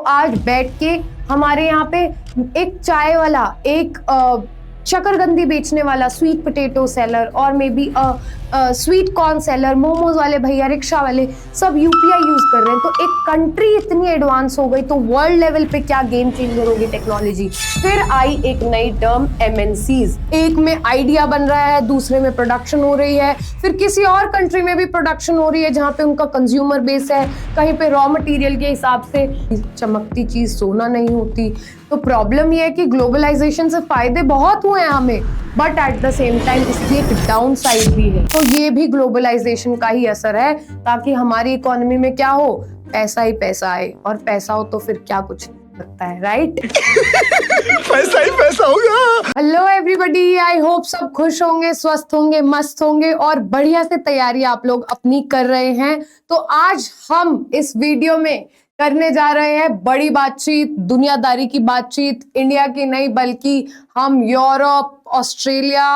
आज बैठ के हमारे यहाँ पे एक चाय वाला, एक शकरकंदी बेचने वाला, स्वीट पोटैटो सेलर और may be sweet corn seller, momos वाले भैया, रिक्शा वाले, सब यूपीआई यूज कर रहे हैं। तो एक कंट्री इतनी एडवांस हो गई तो वर्ल्ड लेवल पे क्या गेम चेंजर होगी टेक्नोलॉजी। फिर आई एक नई टर्म एमएनसीज, एक में आइडिया बन रहा है, दूसरे में प्रोडक्शन हो रही है, फिर किसी और कंट्री में भी प्रोडक्शन हो रही है जहाँ पे उनका कंज्यूमर बेस है, कहीं पे रॉ मटेरियल के हिसाब से। चमकती चीज सोना नहीं होती। तो प्रॉब्लम ये है कि ग्लोबलाइजेशन से फायदे बहुत हुए हैं हमें, but at the same time इसकी एक डाउन साइड भी है। तो ये भी ग्लोबलाइजेशन का ही असर है, ताकि हमारी इकोनॉमी में क्या हो, पैसा ही पैसा आए, और पैसा हो तो फिर क्या कुछ लगता है, राइट? पैसा ही पैसा होगा। हेलो एवरीबॉडी, आई होप सब खुश होंगे, स्वस्थ होंगे, मस्त होंगे और बढ़िया से तैयारी आप लोग अपनी कर रहे हैं। तो आज हम इस वीडियो में करने जा रहे हैं बड़ी बातचीत, दुनियादारी की बातचीत, इंडिया की नहीं बल्कि हम यूरोप, ऑस्ट्रेलिया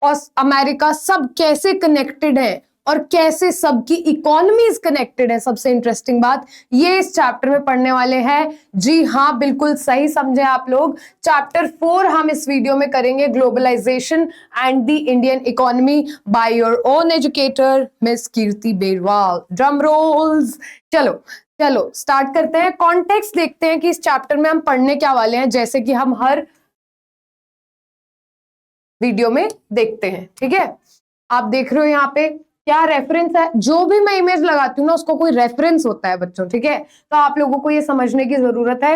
और अमेरिका सब कैसे कनेक्टेड हैं और कैसे सबकी इकोनॉमीज कनेक्टेड है। सबसे इंटरेस्टिंग बात ये इस चैप्टर में पढ़ने वाले हैं। जी हाँ, बिल्कुल सही समझे आप लोग। चैप्टर 4 हम इस वीडियो में करेंगे, globalisation and the Indian economy, by your own educator Miss Kirti Berwal. Drum rolls. चलो स्टार्ट करते हैं। कॉन्टेक्स्ट देखते हैं कि इस चैप्टर में हम पढ़ने क्या वाले हैं, जैसे कि हम हर वीडियो में देखते हैं। ठीक है, आप देख रहे हो यहाँ पे क्या रेफरेंस है। जो भी मैं इमेज लगाती हूँ ना, उसको कोई रेफरेंस होता है बच्चों। ठीक है, तो आप लोगों को ये समझने की जरूरत है,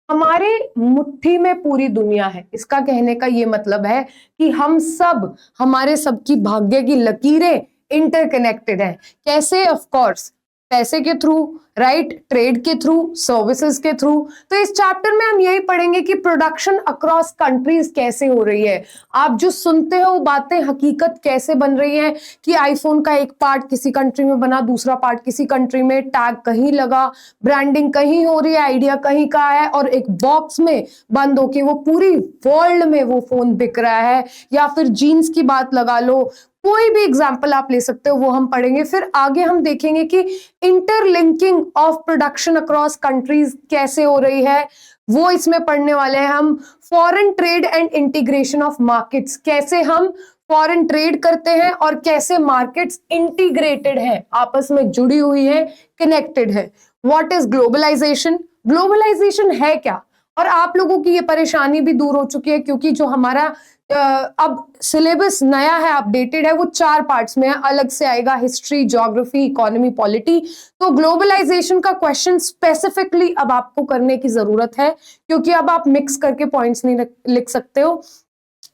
हमारे मुट्ठी में पूरी दुनिया है। इसका कहने का ये मतलब है कि हम सब, हमारे सबकी भाग्य की लकीरें इंटरकनेक्टेड है। कैसे? ऑफ कोर्स पैसे के थ्रू, राइट, ट्रेड के थ्रू, सर्विसेज के थ्रू। तो इस चैप्टर में हम यही पढ़ेंगे कि प्रोडक्शन अक्रॉस कंट्रीज कैसे हो रही है। आप जो सुनते हो बातें हकीकत कैसे बन रही है कि आईफोन का एक पार्ट किसी कंट्री में बना, दूसरा पार्ट किसी कंट्री में, टैग कहीं लगा, ब्रांडिंग कहीं हो रही है, आइडिया कहीं का है, और एक बॉक्स में बंद होके वो पूरी वर्ल्ड में वो फोन बिक रहा है। या फिर जीन्स की बात लगा लो, कोई भी एग्जाम्पल आप ले सकते हो, वो हम पढ़ेंगे। फिर आगे हम देखेंगे कि interlinking of production across countries कैसे हो रही है, वो इसमें पढ़ने वाले हैं हम। Foreign trade and integration of markets, कैसे हम फॉरेन ट्रेड करते हैं और कैसे मार्केट्स इंटीग्रेटेड है, आपस में जुड़ी हुई है, कनेक्टेड है। What is globalisation? ग्लोबलाइजेशन है क्या? और आप लोगों की ये परेशानी भी दूर हो चुकी है, क्योंकि जो हमारा अब सिलेबस नया है, अपडेटेड है, वो 4 पार्ट्स में है। अलग से आएगा हिस्ट्री, ज्योग्राफी, इकोनॉमी, पॉलिटी। तो ग्लोबलाइजेशन का क्वेश्चन स्पेसिफिकली अब आपको करने की जरूरत है, क्योंकि अब आप मिक्स करके पॉइंट्स नहीं लिख सकते हो।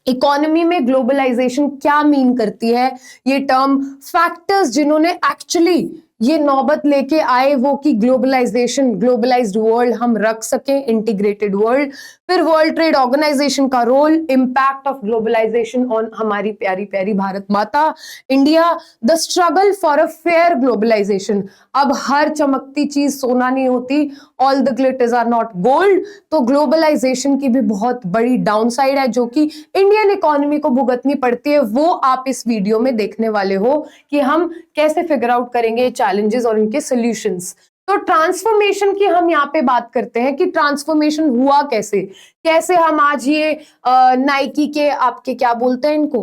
इकोनॉमी में ग्लोबलाइजेशन क्या मीन करती है, ये टर्म, फैक्टर्स जिन्होंने एक्चुअली ये नौबत लेके आए वो कि ग्लोबलाइजेशन, ग्लोबलाइज्ड वर्ल्ड हम रख सकें, इंटीग्रेटेड वर्ल्ड। फिर वर्ल्ड ट्रेड ऑर्गेनाइजेशन का role, impact of globalisation on हमारी प्यारी प्यारी भारत माता India, the struggle for a fair globalisation. अब हर चमकती चीज सोना नहीं होती, all the glitters are not gold. तो ग्लोबलाइजेशन की भी बहुत बड़ी डाउन साइड है जो कि इंडियन इकोनॉमी को भुगतनी पड़ती है। वो आप इस वीडियो में देखने वाले हो कि हम कैसे फिगर आउट करेंगे चैलेंजेस और इनके सॉल्यूशंस। तो ट्रांसफॉर्मेशन की हम यहाँ पे बात करते हैं कि ट्रांसफॉर्मेशन हुआ कैसे, कैसे हम आज ये नाइकी के, आपके क्या बोलते हैं इनको,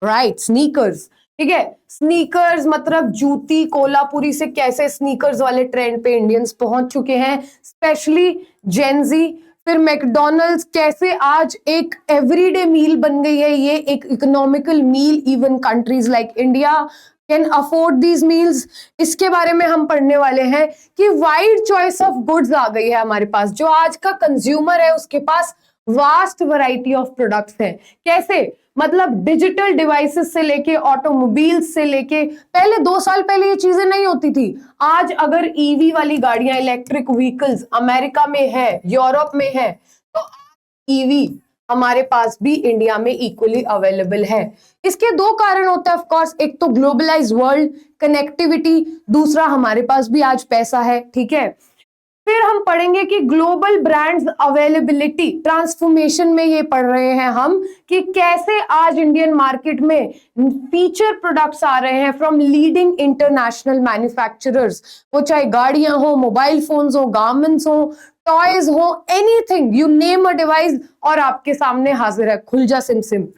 राइट, स्नीकर्स। ठीक है, स्नीकर्स मतलब जूती, कोल्हापुरी से कैसे स्नीकर्स वाले ट्रेंड पे इंडियंस पहुंच चुके हैं, स्पेशली जेनजी। फिर मैकडॉनल्ड्स कैसे आज एक एवरीडे मील बन गई है, ये एक economical meal, even countries like India can afford these meals. इसके बारे में हम पढ़ने वाले हैं कि वाइड चॉइस ऑफ गुड्स आ गई है हमारे पास। जो आज का कंज्यूमर है उसके पास वास्ट वैरायटी ऑफ प्रोडक्ट्स हैं। कैसे? मतलब डिजिटल डिवाइसेस से लेके ऑटोमोबाइल्स से लेके, पहले 2 साल पहले ये चीजें नहीं होती थी। आज अगर ईवी वाली गाड़ियां, इलेक्ट्रिक व्हीकल्स अमेरिका में है, यूरोप में है, तो ईवी हमारे पास भी इंडिया में इक्वली अवेलेबल है। इसके 2 कारण होते हैं ऑफ कोर्स, एक तो ग्लोबलाइज्ड वर्ल्ड, कनेक्टिविटी, दूसरा हमारे पास भी आज पैसा है। ठीक है, फिर हम पढ़ेंगे कि ग्लोबल ब्रांड्स अवेलेबिलिटी ट्रांसफॉर्मेशन में ये पढ़ रहे हैं हम कि कैसे आज इंडियन मार्केट में फीचर प्रोडक्ट्स आ रहे हैं फ्रॉम लीडिंग इंटरनेशनल मैन्युफैक्चरर्स, वो चाहे गाड़ियां हो, मोबाइल फोन्स हो, गारमेंट्स हो, टॉयज हो, anything you name a device और आपके सामने हाजिर है, खुल जा SIM SIM.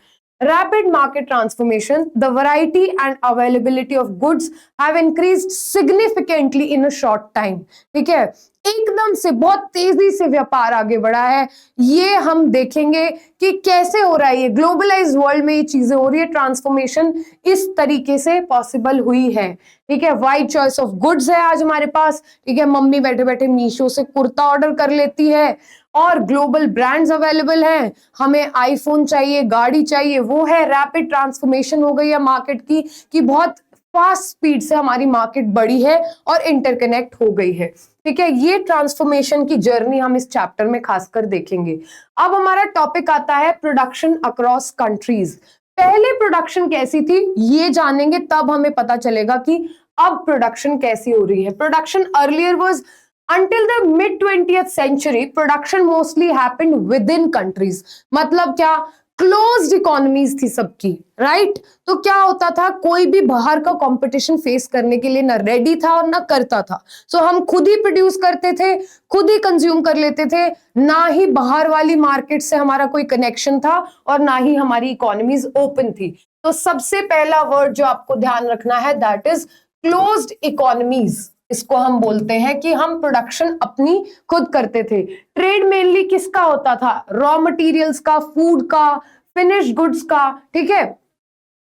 Rapid market transformation, the variety and availability of goods have increased significantly in a short time. ठीक है, एकदम से बहुत तेजी से व्यापार आगे बढ़ा है। ये हम देखेंगे कि कैसे हो रहा है, ये ग्लोबलाइज्ड वर्ल्ड में ये चीजें हो रही है, ट्रांसफॉर्मेशन इस तरीके से पॉसिबल हुई है। ठीक है, वाइड चॉइस ऑफ गुड्स है आज हमारे पास। ठीक है, मम्मी बैठे बैठे मीशो से कुर्ता ऑर्डर कर लेती है और ग्लोबल ब्रांड्स अवेलेबल हैं। हमें आईफोन चाहिए, गाड़ी चाहिए, वो है। रैपिड ट्रांसफॉर्मेशन हो गई है मार्केट की कि बहुत फास्ट स्पीड से हमारी मार्केट बढ़ी है और इंटरकनेक्ट हो गई है। ठीक है, ये ट्रांसफॉर्मेशन की जर्नी हम इस चैप्टर में खासकर देखेंगे। अब हमारा टॉपिक आता है प्रोडक्शन अक्रॉस कंट्रीज। पहले प्रोडक्शन कैसी थी ये जानेंगे, तब हमें पता चलेगा कि अब प्रोडक्शन कैसी हो रही है। Production earlier was Until the mid 20th century, production mostly happened within countries. मतलब क्या, क्लोज्ड इकोनॉमीज थी सबकी, राइट? तो क्या होता था, कोई भी बाहर का कंपटीशन फेस करने के लिए ना रेडी था और ना करता था। सो हम खुद ही प्रोड्यूस करते थे, खुद ही कंज्यूम कर लेते थे, ना ही बाहर वाली मार्केट से हमारा कोई कनेक्शन था और ना ही हमारी इकोनॉमीज ओपन थी। तो सबसे पहला वर्ड जो आपको ध्यान रखना है दैट इज क्लोज्ड इकोनॉमीज। इसको हम बोलते हैं कि हम प्रोडक्शन अपनी खुद करते थे। ट्रेड मेनली किसका होता था? रॉ मटेरियल्स का, फूड का, फिनिश्ड गुड्स का। ठीक है,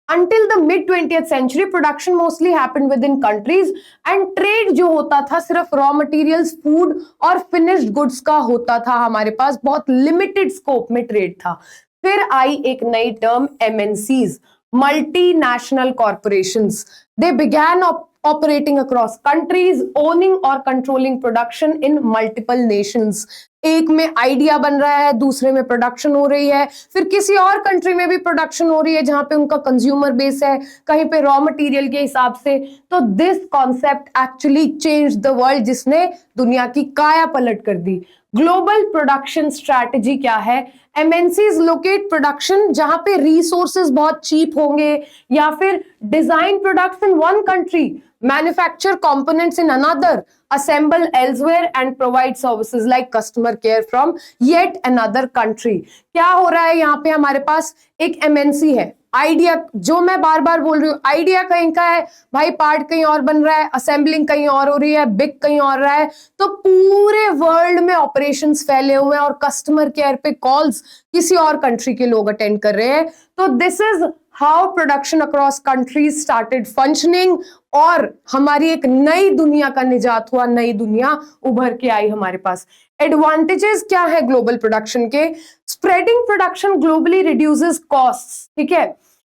Until the mid 20th century, production mostly happened within countries and trade जो होता था सिर्फ रॉ मटेरियल्स, फूड और फिनिश्ड गुड्स का होता था। हमारे पास बहुत लिमिटेड स्कोप में ट्रेड था। फिर आई एक नई term MNCs, multinational corporations. They began operating across countries, owning or controlling production in multiple nations. एक में आइडिया बन रहा है, दूसरे में प्रोडक्शन हो रही है, फिर किसी और कंट्री में भी प्रोडक्शन हो रही है जहां पे उनका कंज्यूमर बेस है, कहीं पे रॉ मटेरियल के हिसाब से। तो this concept actually change the world, जिसने दुनिया की काया पलट कर दी। ग्लोबल प्रोडक्शन स्ट्रैटेजी क्या है? MNCs लोकेट प्रोडक्शन जहां पे रिसोर्सेज बहुत चीप होंगे, या फिर design products in one country, manufacture components in another, assemble elsewhere and provide services like customer care from yet another country. क्या हो रहा है यहाँ पे? हमारे पास एक MNC है, आइडिया, जो मैं बार बार बोल रही हूँ, आइडिया कहीं का है भाई, पार्ट कहीं और बन रहा है, असेंबलिंग कहीं और हो रही है, बिक कहीं और रहा है, तो पूरे वर्ल्ड में ऑपरेशंस फैले हुए हैं और कस्टमर केयर पे कॉल्स किसी और कंट्री के लोग अटेंड कर रहे हैं। तो this is how production across countries started functioning, और हमारी एक नई दुनिया का निजात हुआ, नई दुनिया उभर के आई हमारे पास। एडवांटेजेस क्या है ग्लोबल प्रोडक्शन के? Spreading production globally reduces costs. ठीक है,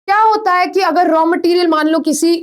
क्या होता है कि अगर रॉ मटेरियल मान लो किसी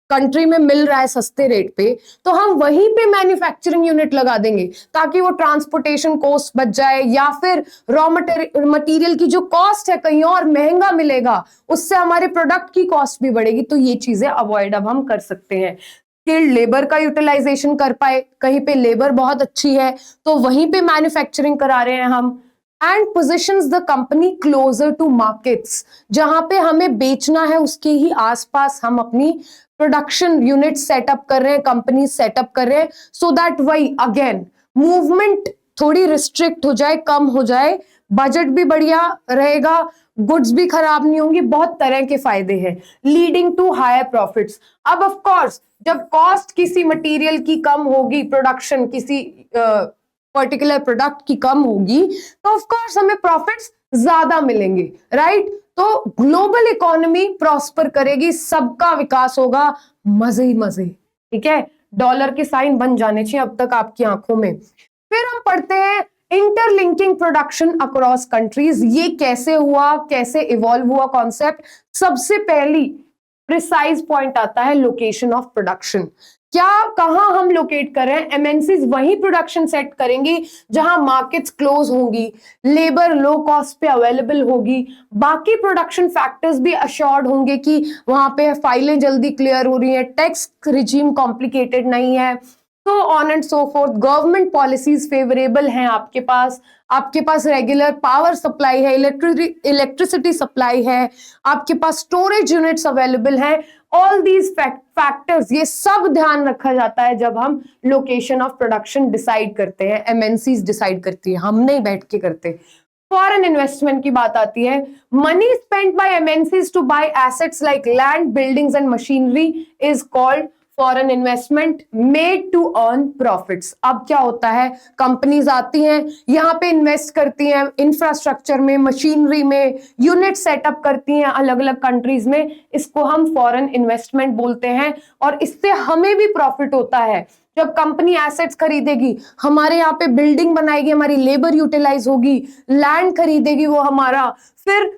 कंट्री में मिल रहा है सस्ते रेट पे, तो हम वहीं पे मैन्युफैक्चरिंग यूनिट लगा देंगे ताकि वो ट्रांसपोर्टेशन कॉस्ट बच जाए, या फिर रॉ मटेरियल की जो कॉस्ट है कहीं और महंगा मिलेगा, उससे हमारे प्रोडक्ट की कॉस्ट भी बढ़ेगी। तो ये चीजें अवॉइड अब हम कर सकते हैं। स्किल्ड लेबर का यूटिलाइजेशन कर पाए, कहीं पे लेबर बहुत अच्छी है तो वहीं पे मैन्युफैक्चरिंग करा रहे हैं हम। And positions the company closer to markets, जहां पे हमें बेचना है उसके ही आसपास हम अपनी प्रोडक्शन यूनिट सेटअप कर रहे हैं, कंपनी सेटअप कर रहे हैं, सो दैट वही अगेन मूवमेंट थोड़ी रिस्ट्रिक्ट हो जाए, कम हो जाए, बजट भी बढ़िया रहेगा, गुड्स भी खराब नहीं होंगी, बहुत तरह के फायदे हैं, लीडिंग टू हायर प्रॉफिट्स। अब ऑफ कोर्स जब कॉस्ट किसी मटेरियल की कम होगी, प्रोडक्शन किसी पर्टिकुलर प्रोडक्ट की कम होगी, तो ऑफ कोर्स हमें प्रॉफिट्स ज्यादा मिलेंगे, राइट? तो ग्लोबल इकोनॉमी प्रॉस्पर करेगी, सबका विकास होगा, मजे ही मजे। ठीक है, डॉलर के साइन बन जाने चाहिए अब तक आपकी आंखों में। फिर हम पढ़ते हैं इंटरलिंकिंग प्रोडक्शन अक्रॉस कंट्रीज। ये कैसे हुआ, कैसे इवॉल्व हुआ कॉन्सेप्ट? सबसे पहली प्रिसाइज पॉइंट आता है लोकेशन ऑफ प्रोडक्शन। क्या, कहां हम लोकेट कर रहे हैं? MNCs वही प्रोडक्शन सेट करेंगी जहां मार्केट्स क्लोज होंगी, लेबर लो कॉस्ट पे अवेलेबल होगी, बाकी प्रोडक्शन फैक्टर्स भी अश्योर्ड होंगे कि वहां पे फाइलें जल्दी क्लियर हो रही हैं, टैक्स रिजीम कॉम्प्लिकेटेड नहीं है, तो on and so fourth. Government policies favourable हैं आपके पास रेगुलर पावर सप्लाई है, इलेक्ट्रिसिटी सप्लाई है, आपके पास स्टोरेज यूनिट्स अवेलेबल हैं। ऑल दीज फैक्टर्स, ये सब ध्यान रखा जाता है जब हम लोकेशन ऑफ प्रोडक्शन डिसाइड करते हैं, एमएनसीज डिसाइड करती है, हम नहीं बैठ के करते। फॉरेन इन्वेस्टमेंट की बात आती है। Money spent by MNCs to buy assets like land, buildings and machinery is called foreign investment made to earn profits. अब क्या होता है, कंपनीज आती हैं, यहाँ पे इन्वेस्ट करती हैं इंफ्रास्ट्रक्चर में, मशीनरी में, यूनिट सेटअप करती हैं अलग अलग कंट्रीज में, इसको हम फॉरेन इन्वेस्टमेंट बोलते हैं। और इससे हमें भी प्रॉफिट होता है। जब कंपनी एसेट्स खरीदेगी, हमारे यहाँ पे बिल्डिंग बनाएगी, हमारी लेबर यूटिलाइज होगी, लैंड खरीदेगी वो हमारा, फिर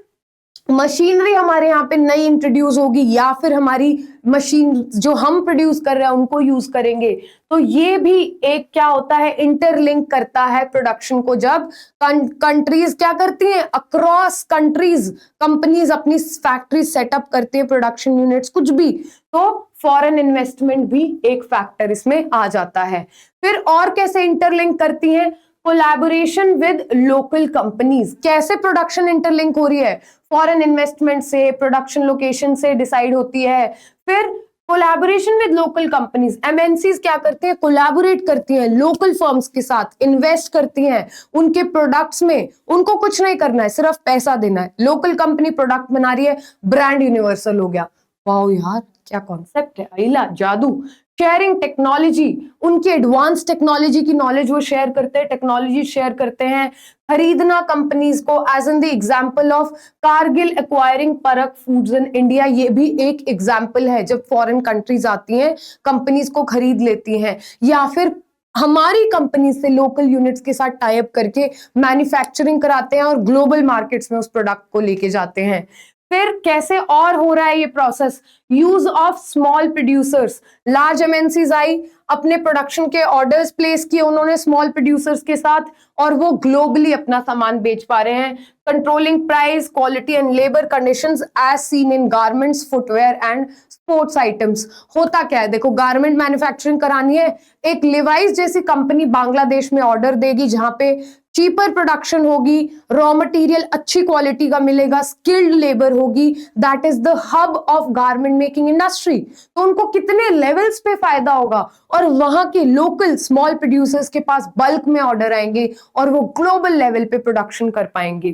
मशीनरी हमारे यहाँ पे नई इंट्रोड्यूस होगी, या फिर हमारी मशीन जो हम प्रोड्यूस कर रहे हैं उनको यूज करेंगे। तो ये भी एक क्या होता है, इंटरलिंक करता है प्रोडक्शन को। जब कंट्रीज क्या करती हैं, अक्रॉस कंट्रीज कंपनीज अपनी फैक्ट्री सेटअप करती हैं, प्रोडक्शन यूनिट्स कुछ भी, तो फॉरेन इन्वेस्टमेंट भी एक फैक्टर इसमें आ जाता है। फिर और कैसे इंटरलिंक करती हैं, कोलैबोरेशन विद लोकल कंपनीज। कैसे प्रोडक्शन इंटरलिंक हो रही है, फॉरेन इन्वेस्टमेंट से, प्रोडक्शन लोकेशन से डिसाइड होती है। फिर collaboration with local companies, MNCs क्या करते हैं, कोलैबोरेट करती हैं लोकल फर्म्स के साथ, इन्वेस्ट करती हैं उनके प्रोडक्ट्स में। उनको कुछ नहीं करना है, सिर्फ पैसा देना है। लोकल कंपनी प्रोडक्ट बना रही है, ब्रांड यूनिवर्सल हो गया। वाओ यार, क्या कॉन्सेप्ट है, आइला जादू। शेयरिंग टेक्नोलॉजी, उनकी एडवांस टेक्नोलॉजी की नॉलेज वो शेयर करते हैं, टेक्नोलॉजी शेयर करते हैं। खरीदना कंपनीज को, as in the example of Cargill acquiring Parakh Foods in India, ये भी एक एग्जांपल है। जब फॉरेन कंट्रीज आती हैं, कंपनीज को खरीद लेती हैं, या फिर हमारी कंपनी से लोकल यूनिट्स के साथ टाई अप करके मैन्युफैक्चरिंग कराते हैं और ग्लोबल मार्केट्स में उस प्रोडक्ट को लेके जाते हैं। फिर कैसे और हो रहा है ये process, use of small producers. Large MNCs आई, अपने प्रोडक्शन के ऑर्डर्स प्लेस किए उन्होंने स्मॉल प्रोड्यूसर्स के साथ, और वो ग्लोबली अपना सामान बेच पा रहे हैं। Controlling price, quality and labour conditions as seen in garments, footwear and sports items. होता क्या है, देखो गारमेंट मैन्युफैक्चरिंग करानी है, एक लिवाइस जैसी कंपनी बांग्लादेश में ऑर्डर देगी, जहां पे चीपर प्रोडक्शन होगी, रॉ मटेरियल अच्छी क्वालिटी का मिलेगा, स्किल्ड लेबर होगी, that is the hub of garment making industry. तो उनको कितने लेवल्स पे फायदा होगा, और वहां के लोकल स्मॉल प्रोड्यूसर्स के पास बल्क में ऑर्डर आएंगे और वो ग्लोबल लेवल पे प्रोडक्शन कर पाएंगे।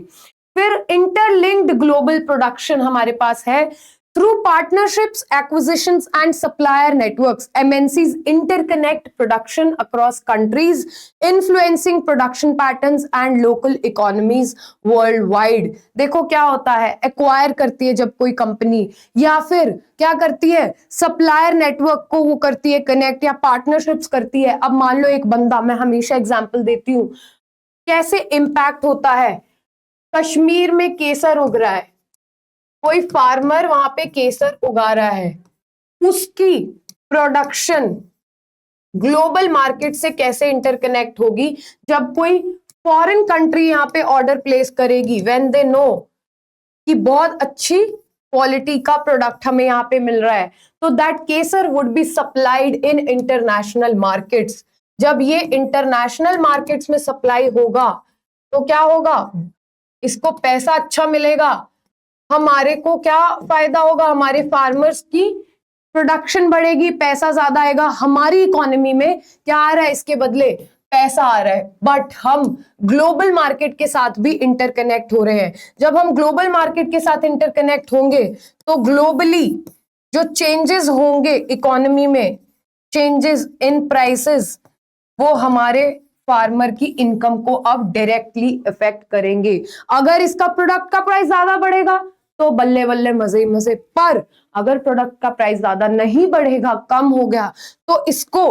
फिर इंटरलिंक्ड ग्लोबल प्रोडक्शन हमारे पास है। Through partnerships, acquisitions and supplier networks, MNCs interconnect production across countries, influencing production patterns and local economies worldwide. देखो क्या होता है, एक्वायर करती है जब कोई कंपनी, या फिर क्या करती है, सप्लायर नेटवर्क को वो करती है कनेक्ट, या पार्टनरशिप्स करती है। अब मान लो एक बंदा, मैं हमेशा एग्जांपल देती हूँ, कैसे इंपैक्ट होता है। कश्मीर में केसर उग रहा है, कोई फार्मर वहां पे केसर उगा रहा है, उसकी प्रोडक्शन ग्लोबल मार्केट से कैसे इंटरकनेक्ट होगी, जब कोई फॉरेन कंट्री यहाँ पे ऑर्डर प्लेस करेगी, व्हेन दे नो कि बहुत अच्छी क्वालिटी का प्रोडक्ट हमें यहाँ पे मिल रहा है, तो that Kesar would be supplied in international markets. जब ये इंटरनेशनल मार्केट्स में सप्लाई होगा तो क्या होगा, इसको पैसा अच्छा मिलेगा, हमारे को क्या फायदा होगा, हमारे फार्मर्स की प्रोडक्शन बढ़ेगी, पैसा ज्यादा आएगा, हमारी इकोनॉमी में क्या आ रहा है, इसके बदले पैसा आ रहा है। बट हम ग्लोबल मार्केट के साथ भी इंटरकनेक्ट हो रहे हैं। जब हम ग्लोबल मार्केट के साथ इंटरकनेक्ट होंगे तो ग्लोबली जो चेंजेस होंगे इकोनॉमी में, चेंजेस इन प्राइसेस, वो हमारे फार्मर की इनकम को अब डायरेक्टली इफेक्ट करेंगे। अगर इसका प्रोडक्ट का प्राइस ज्यादा बढ़ेगा तो बल्ले बल्ले मजे ही मजे, पर अगर प्रोडक्ट का प्राइस ज्यादा नहीं बढ़ेगा, कम हो गया, तो इसको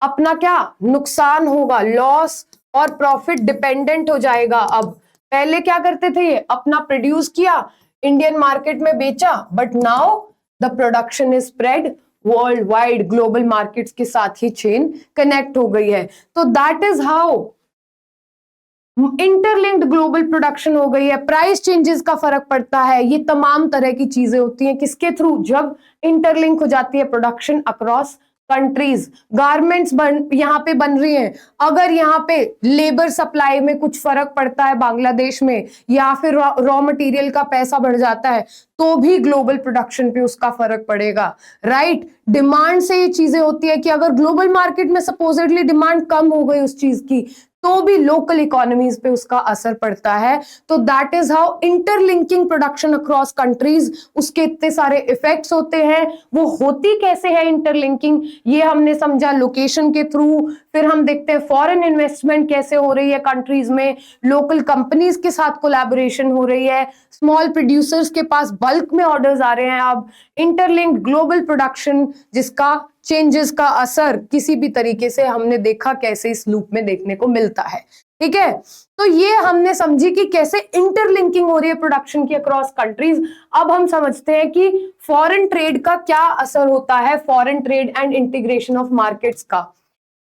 अपना क्या नुकसान होगा, लॉस और प्रॉफिट डिपेंडेंट हो जाएगा। अब पहले क्या करते थे, ये अपना प्रोड्यूस किया, इंडियन मार्केट में बेचा, but now the production is spread world wide, global markets के साथ ही चेन कनेक्ट हो गई है। तो that is how interlinked global production हो गई है। प्राइस चेंजेस का फर्क पड़ता है, ये तमाम तरह की चीजें होती हैं किसके थ्रू, जब इंटरलिंक हो जाती है प्रोडक्शन अक्रॉस कंट्रीज, गारमेंट्स यहाँ पे बन रही हैं, अगर यहाँ पे लेबर सप्लाई में कुछ फर्क पड़ता है बांग्लादेश में, या फिर रॉ मटेरियल का पैसा बढ़ जाता है, तो भी ग्लोबल प्रोडक्शन पे उसका फर्क पड़ेगा, राइट। डिमांड से ये चीजें होती है कि अगर ग्लोबल मार्केट में सपोजिटली डिमांड कम हो गई उस चीज की, तो भी लोकल इकोनॉमीज पे उसका असर पड़ता है। तो that is how interlinking production across countries, उसके इतने सारे इफेक्ट्स होते हैं। वो होती कैसे है इंटरलिंकिंग, ये हमने समझा लोकेशन के थ्रू। फिर हम देखते हैं फॉरेन इन्वेस्टमेंट कैसे हो रही है कंट्रीज में, लोकल कंपनीज के साथ कोलैबोरेशन हो रही है, स्मॉल प्रोड्यूसर्स के पास बल्क में ऑर्डर्स आ रहे हैं। अब इंटरलिंक्ड ग्लोबल प्रोडक्शन, जिसका चेंजेस का असर किसी भी तरीके से हमने देखा कैसे इस लूप में देखने को मिलता है, ठीक है। तो ये हमने समझी कि कैसे इंटरलिंकिंग हो रही है प्रोडक्शन की अक्रॉस कंट्रीज। अब हम समझते हैं कि फॉरेन ट्रेड का क्या असर होता है, foreign trade and integration of markets का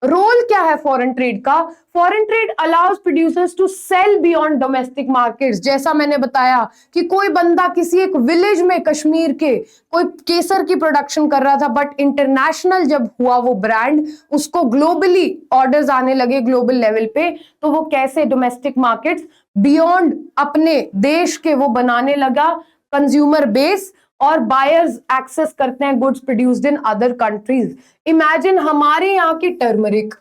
रोल क्या है फॉरेन ट्रेड का। Foreign trade allows producers to sell beyond domestic markets. जैसा मैंने बताया कि कोई बंदा किसी एक विलेज में कश्मीर के कोई केसर की प्रोडक्शन कर रहा था, बट इंटरनेशनल जब हुआ वो ब्रांड, उसको ग्लोबली ऑर्डर्स आने लगे ग्लोबल लेवल पे, तो वो कैसे डोमेस्टिक मार्केट्स बियॉन्ड अपने देश के वो बनाने लगा, कंज्यूमर बेस, और बायर्स एक्सेस करते हैं goods produced in other countries. Imagine हमारे यहाँ की टर्मरिक,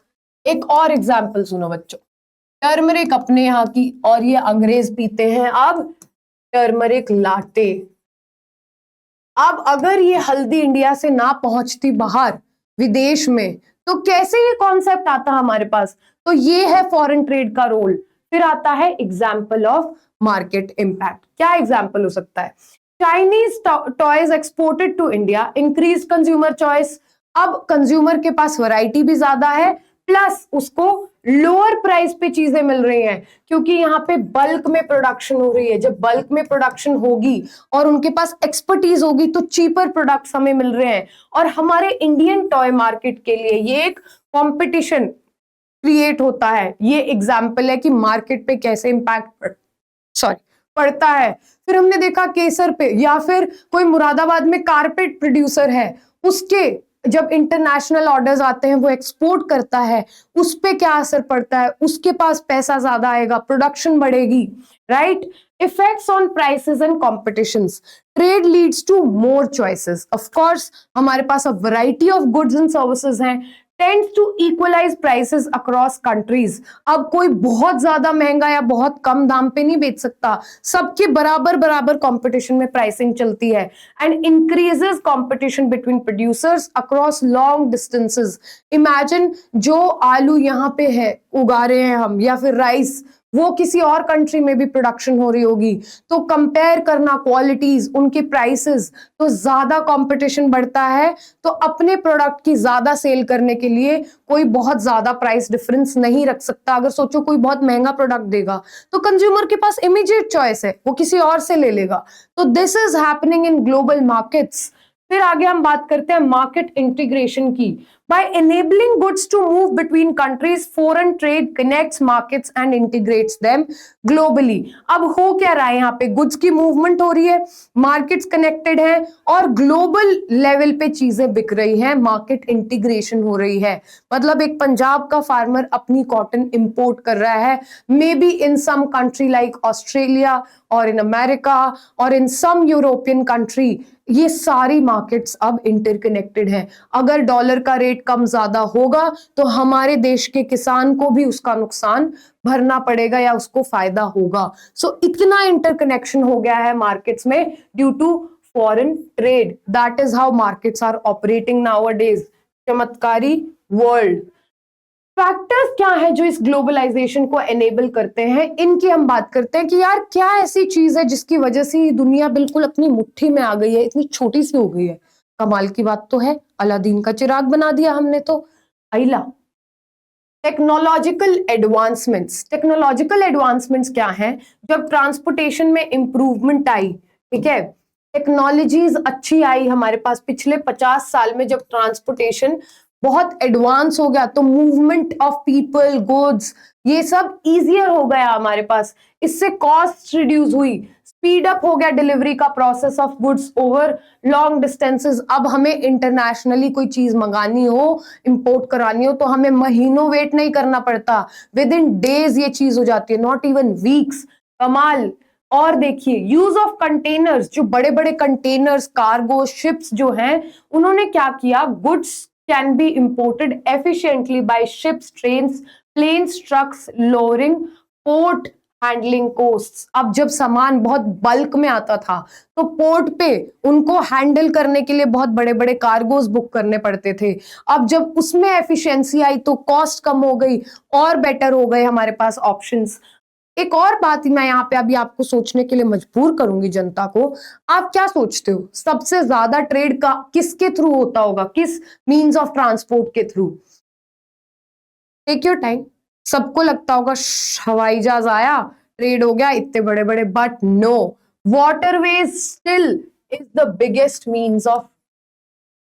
एक और एग्जांपल सुनो बच्चों, टर्मरिक अपने यहाँ की, और ये अंग्रेज पीते हैं अब टर्मरिक लाटे। अब अगर ये हल्दी इंडिया से ना पहुंचती बाहर विदेश में, तो कैसे ये कॉन्सेप्ट आता हमारे पास। तो ये है फॉरेन ट्रेड का रोल। फिर आता है एग्जाम्पल ऑफ मार्केट इंपैक्ट। क्या एग्जाम्पल हो सकता है, Chinese toys exported to India increase consumer choice. अब कंज्यूमर के पास वैरायटी भी ज्यादा है, प्लस उसको लोअर प्राइस पे चीजें मिल रही हैं, क्योंकि यहाँ पे बल्क में प्रोडक्शन हो रही है। जब बल्क में प्रोडक्शन होगी और उनके पास एक्सपर्टीज होगी, तो चीपर प्रोडक्ट्स हमें मिल रहे हैं। और हमारे इंडियन टॉय मार्केट के लिए ये एक कॉम्पिटिशन क्रिएट होता है। ये एग्जाम्पल है कि मार्केट पे कैसे इंपैक्ट पड़ता है। फिर हमने देखा केसर पे, या फिर कोई मुरादाबाद में कारपेट प्रोड्यूसर है, उसके जब इंटरनेशनल ऑर्डर्स आते हैं, वो एक्सपोर्ट करता है, उस पे क्या असर पड़ता है, उसके पास पैसा ज्यादा आएगा, प्रोडक्शन बढ़ेगी, right. Effects on prices and competitions, trade leads to more choices. Of course हमारे पास अब variety of goods and services हैं, tends to equalize prices across countries। अब कोई बहुत ज्यादा महंगा या बहुत कम दाम पे नहीं बेच सकता, सबके बराबर बराबर कंपटीशन में प्राइसिंग चलती है। And increases competition between producers across long distances. Imagine जो आलू यहाँ पे है उगा रहे हैं हम, या फिर राइस, वो किसी और कंट्री में भी प्रोडक्शन हो रही होगी, तो कंपेयर करना क्वालिटीज, उनके प्राइसेस, तो ज्यादा कंपटीशन बढ़ता है। तो अपने प्रोडक्ट की ज्यादा सेल करने के लिए कोई बहुत ज्यादा प्राइस डिफरेंस नहीं रख सकता। अगर सोचो कोई बहुत महंगा प्रोडक्ट देगा, तो कंज्यूमर के पास इमीडिएट चॉइस है, वो किसी और से ले लेगा। तो this is happening in global markets. फिर आगे हम बात करते हैं मार्केट इंटीग्रेशन की। By enabling goods to move between countries, foreign trade connects markets and integrates them globally। अब हो क्या रहा है, यहाँ पे गुड्स की मूवमेंट हो रही है, मार्केट्स कनेक्टेड है, और ग्लोबल लेवल पे चीजें बिक रही हैं, मार्केट इंटीग्रेशन हो रही है। मतलब एक पंजाब का फार्मर अपनी कॉटन इंपोर्ट कर रहा है, maybe in some country like Australia और इन अमेरिका और इन सम यूरोपियन कंट्री। ये सारी मार्केट्स अब इंटरकनेक्टेड हैं। अगर डॉलर का रेट कम ज्यादा होगा, तो हमारे देश के किसान को भी उसका नुकसान भरना पड़ेगा या उसको फायदा होगा। सो इतना इंटरकनेक्शन हो गया है मार्केट्स में due to foreign trade. That is how markets are operating nowadays. चमत्कारी वर्ल्ड। फैक्टर्स क्या है जो इस ग्लोबलाइजेशन को एनेबल करते हैं, इनकी हम बात करते हैं कि यार क्या ऐसी चीज है जिसकी वजह से ये दुनिया बिल्कुल अपनी मुट्ठी में आ गई है, इतनी छोटी सी हो गई है। कमाल की बात तो है, अलादीन का चिराग बना दिया हमने तो। आइला टेक्नोलॉजिकल एडवांसमेंट्स। टेक्नोलॉजिकल एडवांसमेंट्स क्या है, जब ट्रांसपोर्टेशन में इंप्रूवमेंट आई, ठीक है, टेक्नोलॉजीज अच्छी आई हमारे पास पिछले 50 साल में, जब ट्रांसपोर्टेशन बहुत एडवांस हो गया, तो मूवमेंट ऑफ पीपल, गुड्स, ये सब इजियर हो गया हमारे पास। इससे कॉस्ट रिड्यूस हुई, स्पीड अप हो गया डिलीवरी का process of goods over long distances. अब हमें इंटरनेशनली कोई चीज मंगानी हो, इंपोर्ट करानी हो, तो हमें महीनों वेट नहीं करना पड़ता, विद इन डेज ये चीज हो जाती है, नॉट इवन वीक्स। कमाल। और देखिए यूज ऑफ कंटेनर्स, जो बड़े बड़े कंटेनर्स, कार्गो शिप्स जो हैं, उन्होंने क्या किया, goods can be imported efficiently by ships, trains, planes, trucks, lowering port handling costs. अब जब सामान बहुत बल्क में आता था तो पोर्ट पे उनको हैंडल करने के लिए बहुत बड़े बड़े कार्गोस बुक करने पड़ते थे। अब जब उसमें एफिशिएंसी आई तो कॉस्ट कम हो गई और बेटर हो गए हमारे पास ऑप्शंस। एक और बात मैं यहाँ पे अभी आपको सोचने के लिए मजबूर करूंगी जनता को। आप क्या सोचते हो सबसे ज्यादा ट्रेड का किसके थ्रू होता होगा, किस मीन्स ऑफ ट्रांसपोर्ट के थ्रू? Take your time. सबको लगता होगा हवाई जहाज आया, ट्रेड हो गया, इतने बड़े बड़े, but no, waterways still is the biggest means of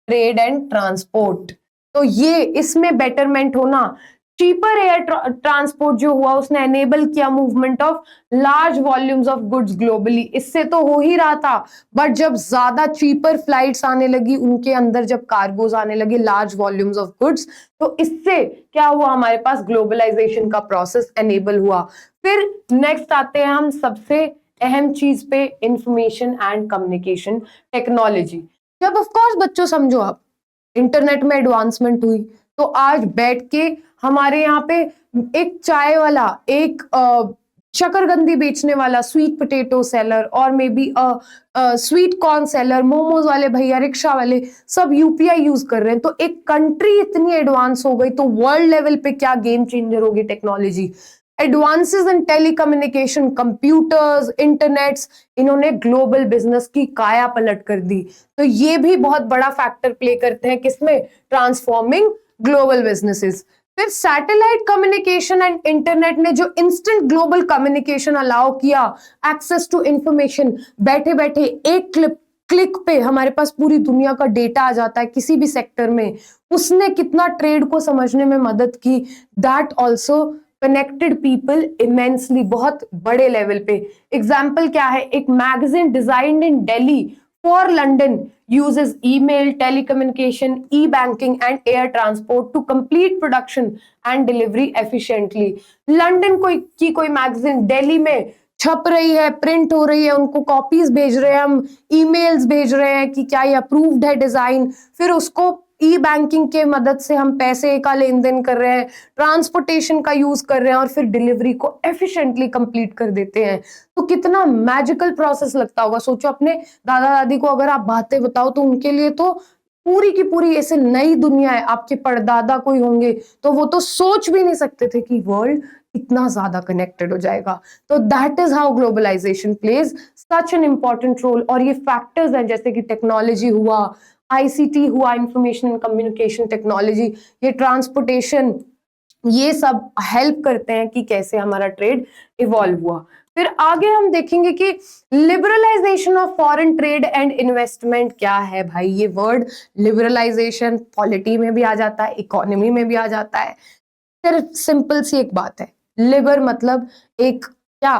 trade and transport. तो ये इसमें बेटरमेंट होना, चीपर एयर ट्रांसपोर्ट जो हुआ उसने एनेबल किया movement of large volumes of goods globally. इससे तो हो ही रहा था, बट जब ज्यादा चीपर फ्लाइट्स आने लगी, उनके अंदर जब कार्गोज आने लगे, लार्ज वॉल्यूम्स ऑफ गुड्स, तो इससे क्या हुआ, हमारे पास ग्लोबलाइजेशन का प्रोसेस एनेबल हुआ। फिर नेक्स्ट आते हैं हम सबसे अहम चीज पे, इंफॉर्मेशन एंड कम्युनिकेशन टेक्नोलॉजी। जब ऑफ कोर्स बच्चों समझो आप, इंटरनेट में एडवांसमेंट हुई तो आज बैठ के हमारे यहाँ पे एक चाय वाला, एक शकरकंदी बेचने वाला, स्वीट पोटैटो सेलर और may be sweet corn seller, momos वाले भैया, रिक्शा वाले, सब यूपीआई यूज कर रहे हैं। तो एक कंट्री इतनी एडवांस हो गई तो वर्ल्ड लेवल पे क्या गेम चेंजर होगी technology. Advances in telecommunication, computers, internets, इन्होंने ग्लोबल बिजनेस की काया पलट कर दी। तो ये भी बहुत बड़ा फैक्टर प्ले करते हैं किसमें, ट्रांसफॉर्मिंग ग्लोबल बिजनेसेस। फिर सैटेलाइट कम्युनिकेशन एंड इंटरनेट ने जो इंस्टेंट ग्लोबल कम्युनिकेशन अलाउ किया, एक्सेस टू इंफॉर्मेशन, बैठे बैठे एक क्लिक पे हमारे पास पूरी दुनिया का डेटा आ जाता है किसी भी सेक्टर में। उसने कितना ट्रेड को समझने में मदद की, that also connected people immensely, बहुत बड़े लेवल पे। एग्जाम्पल क्या है, एक magazine designed in Delhi for London uses email, telecommunication, e-banking and air transport to complete production and delivery efficiently. London कोई मैगजीन दिल्ली में छप रही है, प्रिंट हो रही है, उनको कॉपीज भेज रहे हैं, हम ईमेल्स भेज रहे हैं कि क्या ये अप्रूव्ड है डिजाइन, फिर उसको ई बैंकिंग के मदद से हम पैसे का लेन देन कर रहे हैं, ट्रांसपोर्टेशन का यूज कर रहे हैं और फिर डिलीवरी को एफिशिएंटली कंप्लीट कर देते हैं। तो कितना मैजिकल प्रोसेस लगता होगा। सोचो अपने दादा दादी को अगर आप बातें बताओ तो उनके लिए तो पूरी की पूरी ऐसे नई दुनिया है। आपके परदादा कोई होंगे तो वो तो सोच भी नहीं सकते थे कि वर्ल्ड इतना ज्यादा कनेक्टेड हो जाएगा। तो that is how globalisation plays such an important role. और ये फैक्टर्स हैं जैसे कि टेक्नोलॉजी हुआ, आईसीटी हुआ, इंफॉर्मेशन एंड कम्युनिकेशन टेक्नोलॉजी, ये ट्रांसपोर्टेशन, ये सब हेल्प करते हैं कि कैसे हमारा ट्रेड इवॉल्व हुआ। फिर आगे हम देखेंगे कि liberalisation of foreign trade and investment क्या है। भाई ये वर्ड लिबरलाइजेशन पॉलिटी में भी आ जाता है, इकोनॉमी में भी आ जाता है। सिर्फ सिंपल सी एक बात है, लिबर मतलब एक क्या,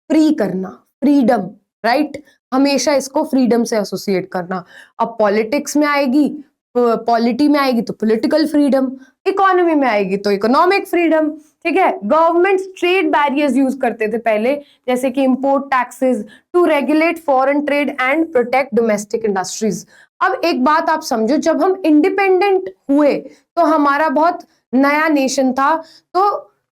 फ्री करना, फ्रीडम, राइट। हमेशा इसको फ्रीडम से एसोसिएट करना। अब पॉलिटिक्स में आएगी, पॉलिटी में आएगी तो पॉलिटिकल फ्रीडम, इकोनॉमी में आएगी तो इकोनॉमिक फ्रीडम, ठीक है। गवर्नमेंट्स ट्रेड बैरियर्स यूज करते थे पहले, जैसे कि import taxes to regulate foreign trade and protect domestic industries. अब एक बात आप समझो, जब हम इंडिपेंडेंट हुए तो हमारा बहुत नया नेशन था, तो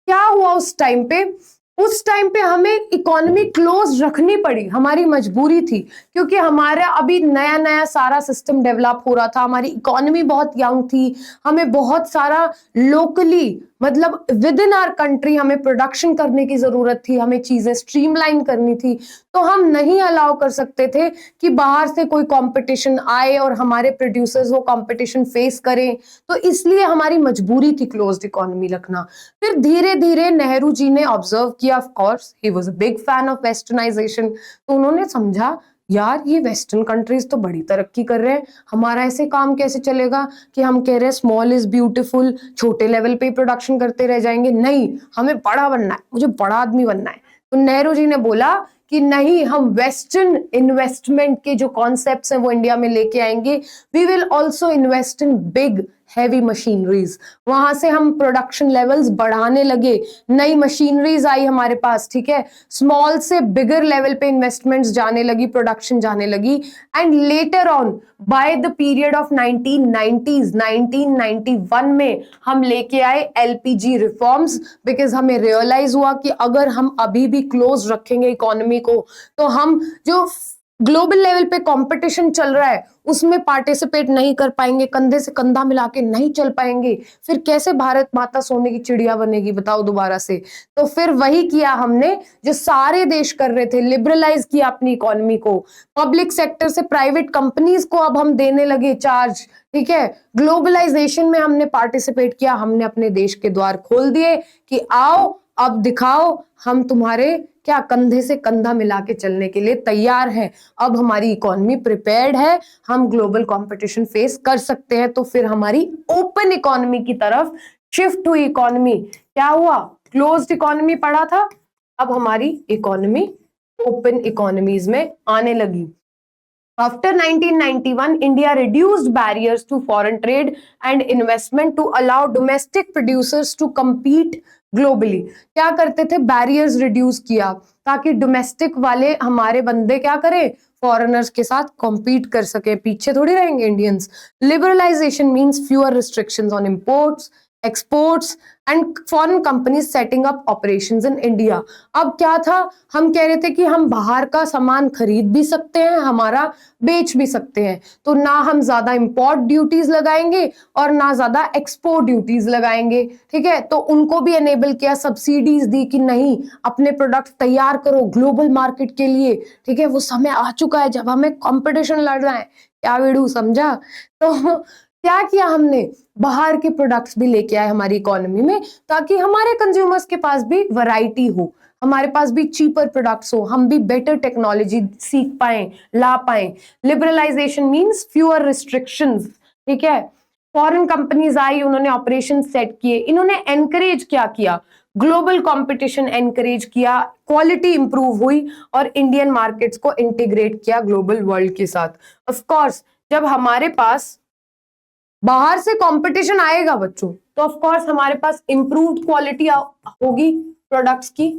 क्या हुआ उस टाइम पे हमें इकोनॉमी क्लोज रखनी पड़ी, हमारी मजबूरी थी, क्योंकि हमारा अभी नया नया सारा सिस्टम डेवलप हो रहा था, हमारी इकोनॉमी बहुत यंग थी, हमें बहुत सारा लोकली मतलब विद इन आवर कंट्री हमें प्रोडक्शन करने की जरूरत थी, हमें चीजें स्ट्रीमलाइन करनी थी। तो हम नहीं अलाउ कर सकते थे कि बाहर से कोई कंपटीशन आए और हमारे प्रोड्यूसर्स वो कंपटीशन फेस करें, तो इसलिए हमारी मजबूरी थी क्लोज्ड इकोनॉमी रखना। फिर धीरे धीरे नेहरू जी ने ऑब्जर्व किया, of course he was a big fan of westernisation, तो उन्होंने समझा यार ये वेस्टर्न कंट्रीज तो बड़ी तरक्की कर रहे हैं, हमारा ऐसे काम कैसे चलेगा कि हम कह रहे हैं स्मॉल इज ब्यूटीफुल, छोटे लेवल पे प्रोडक्शन करते रह जाएंगे। नहीं, हमें बड़ा बनना है, मुझे बड़ा आदमी बनना है। तो नेहरू जी ने बोला कि नहीं, हम वेस्टर्न इन्वेस्टमेंट के जो कॉन्सेप्ट्स हैं वो इंडिया में लेके आएंगे। We will also invest in big heavy machineries. वहां से हम प्रोडक्शन लेवल्स बढ़ाने लगे, नई मशीनरीज आई हमारे पास, ठीक है। स्मॉल से बिगर लेवल पे इन्वेस्टमेंट्स जाने लगी, प्रोडक्शन जाने लगी। And later on by the period of 1990s, 1991 में हम लेके आए एलपीजी रिफॉर्म्स, बिकॉज हमें रियलाइज हुआ कि अगर हम अभी भी क्लोज रखेंगे इकोनॉमी को तो हम जो ग्लोबल लेवल पे कंपटीशन चल रहा है उसमें पार्टिसिपेट नहीं कर पाएंगे, कंधे से कंधा मिला के नहीं चल पाएंगे। फिर कैसे भारत माता सोने की चिड़िया बनेगी, बताओ दोबारा से। तो फिर वही किया हमने जो सारे देश कर रहे थे, लिबरलाइज किया अपनी इकोनॉमी को। पब्लिक सेक्टर से प्राइवेट कंपनीज को अब हम देने लगे चार्ज, ठीक है। ग्लोबलाइजेशन में हमने पार्टिसिपेट किया, हमने अपने देश के द्वार खोल दिए कि आओ अब दिखाओ, हम तुम्हारे क्या कंधे से कंधा मिला के चलने के लिए तैयार हैं। अब हमारी इकोनॉमी प्रिपेयर्ड है, हम ग्लोबल कंपटीशन फेस कर सकते हैं। तो फिर हमारी ओपन इकोनॉमी की तरफ शिफ्ट हुई इकोनॉमी। क्या हुआ, क्लोज्ड इकोनॉमी पड़ा था, अब हमारी इकोनॉमी ओपन इकोनॉमीज में आने लगी। After 1991, India reduced barriers to foreign trade and investment to allow domestic producers to compete globally. क्या करते थे, बैरियर्स रिड्यूस किया ताकि डोमेस्टिक वाले हमारे बंदे क्या करें, फॉरेनर्स के साथ कॉम्पीट कर सके, पीछे थोड़ी रहेंगे Indians. Liberalisation means fewer restrictions on imports, exports and foreign companies setting up operations in India. अब क्या था, हम कह रहे थे कि हम बाहर का सामान खरीद भी सकते हैं, हमारा बेच भी सकते हैं, तो ना हम ज्यादा इंपोर्ट ड्यूटीज लगाएंगे और ना ज्यादा एक्सपोर्ट ड्यूटीज लगाएंगे, ठीक है। तो उनको भी एनेबल किया, सब्सिडीज दी कि नहीं, अपने प्रोडक्ट तैयार करो ग्लोबल मार्केट के लिए, ठीक है। वो समय आ चुका है जब हमें कंपटीशन लड़ना है। क्या वेड़ू, समझा। तो क्या किया हमने, बाहर के प्रोडक्ट्स भी लेके आए हमारी इकोनॉमी में ताकि हमारे कंज्यूमर्स के पास भी वैरायटी हो, हमारे पास भी चीपर प्रोडक्ट्स हो, हम भी बेटर टेक्नोलॉजी सीख पाए, ला पाए। लिबरलाइजेशन मींस फ्यूअर रिस्ट्रिक्शंस, ठीक है। फॉरेन कंपनीज आई, उन्होंने ऑपरेशन सेट किए, इन्होंने एनकरेज क्या किया, ग्लोबल कंपटीशन एनकरेज किया, क्वालिटी इंप्रूव हुई और इंडियन मार्केट्स को इंटीग्रेट किया ग्लोबल वर्ल्ड के साथ। ऑफ कोर्स जब हमारे पास बाहर से कंपटीशन आएगा बच्चों, तो ऑफ कोर्स हमारे पास इंप्रूव्ड क्वालिटी होगी प्रोडक्ट्स की,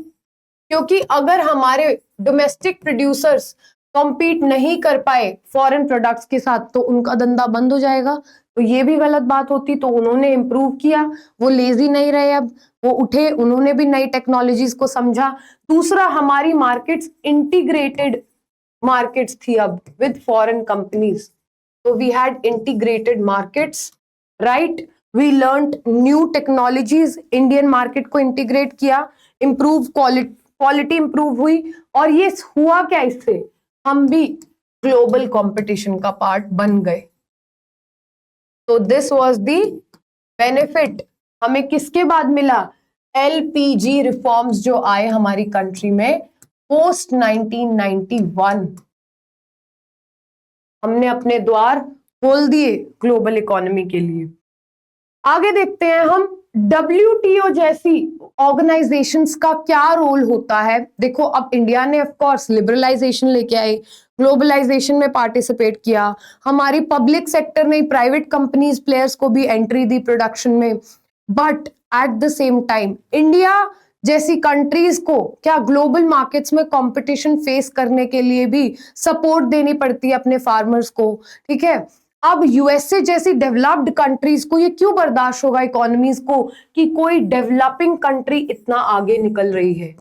क्योंकि अगर हमारे डोमेस्टिक प्रोड्यूसर्स कॉम्पीट नहीं कर पाए फॉरेन प्रोडक्ट्स के साथ तो उनका धंधा बंद हो जाएगा। तो ये भी गलत बात होती। तो उन्होंने इंप्रूव किया, वो लेजी नहीं रहे, अब वो उठे, उन्होंने भी नई टेक्नोलॉजीज को समझा। दूसरा, हमारी मार्केट्स इंटीग्रेटेड मार्केट्स थी अब with foreign companies. So we had integrated markets, right? We learned new technologies, Indian market को integrate किया, improve quality improve हुई, और ये हुआ क्या, इससे हम भी global competition का part बन गए। So this was the benefit हमें किसके बाद मिला, LPG रिफॉर्म्स जो आए हमारी कंट्री में पोस्ट 1991। हमने अपने द्वार खोल दिए ग्लोबल इकोनॉमी के लिए। आगे देखते हैं हम WTO जैसी ऑर्गेनाइजेशंस का क्या रोल होता है। देखो, अब इंडिया ने ऑफ कोर्स लिबरलाइजेशन लेके आए, ग्लोबलाइजेशन में पार्टिसिपेट किया, हमारी पब्लिक सेक्टर ने प्राइवेट कंपनीज प्लेयर्स को भी एंट्री दी प्रोडक्शन में। But at the same time India जैसी कंट्रीज को क्या ग्लोबल मार्केट्स में कंपटीशन फेस करने के लिए भी सपोर्ट देनी पड़ती है अपने फार्मर्स को, ठीक है। अब यूएसए जैसी डेवलप्ड कंट्रीज को ये क्यों बर्दाश्त होगा इकोनॉमीज को कि कोई डेवलपिंग कंट्री इतना आगे निकल रही है,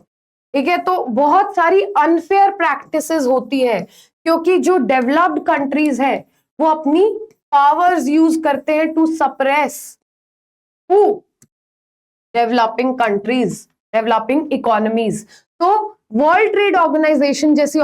ठीक है। तो बहुत सारी अनफेयर प्रैक्टिसेस होती है क्योंकि जो डेवलप्ड कंट्रीज है वो अपनी पावर्स यूज करते हैं to suppress developing countries, developing economies. तो वर्ल्ड ट्रेड ऑर्गेनाइजेशन जैसी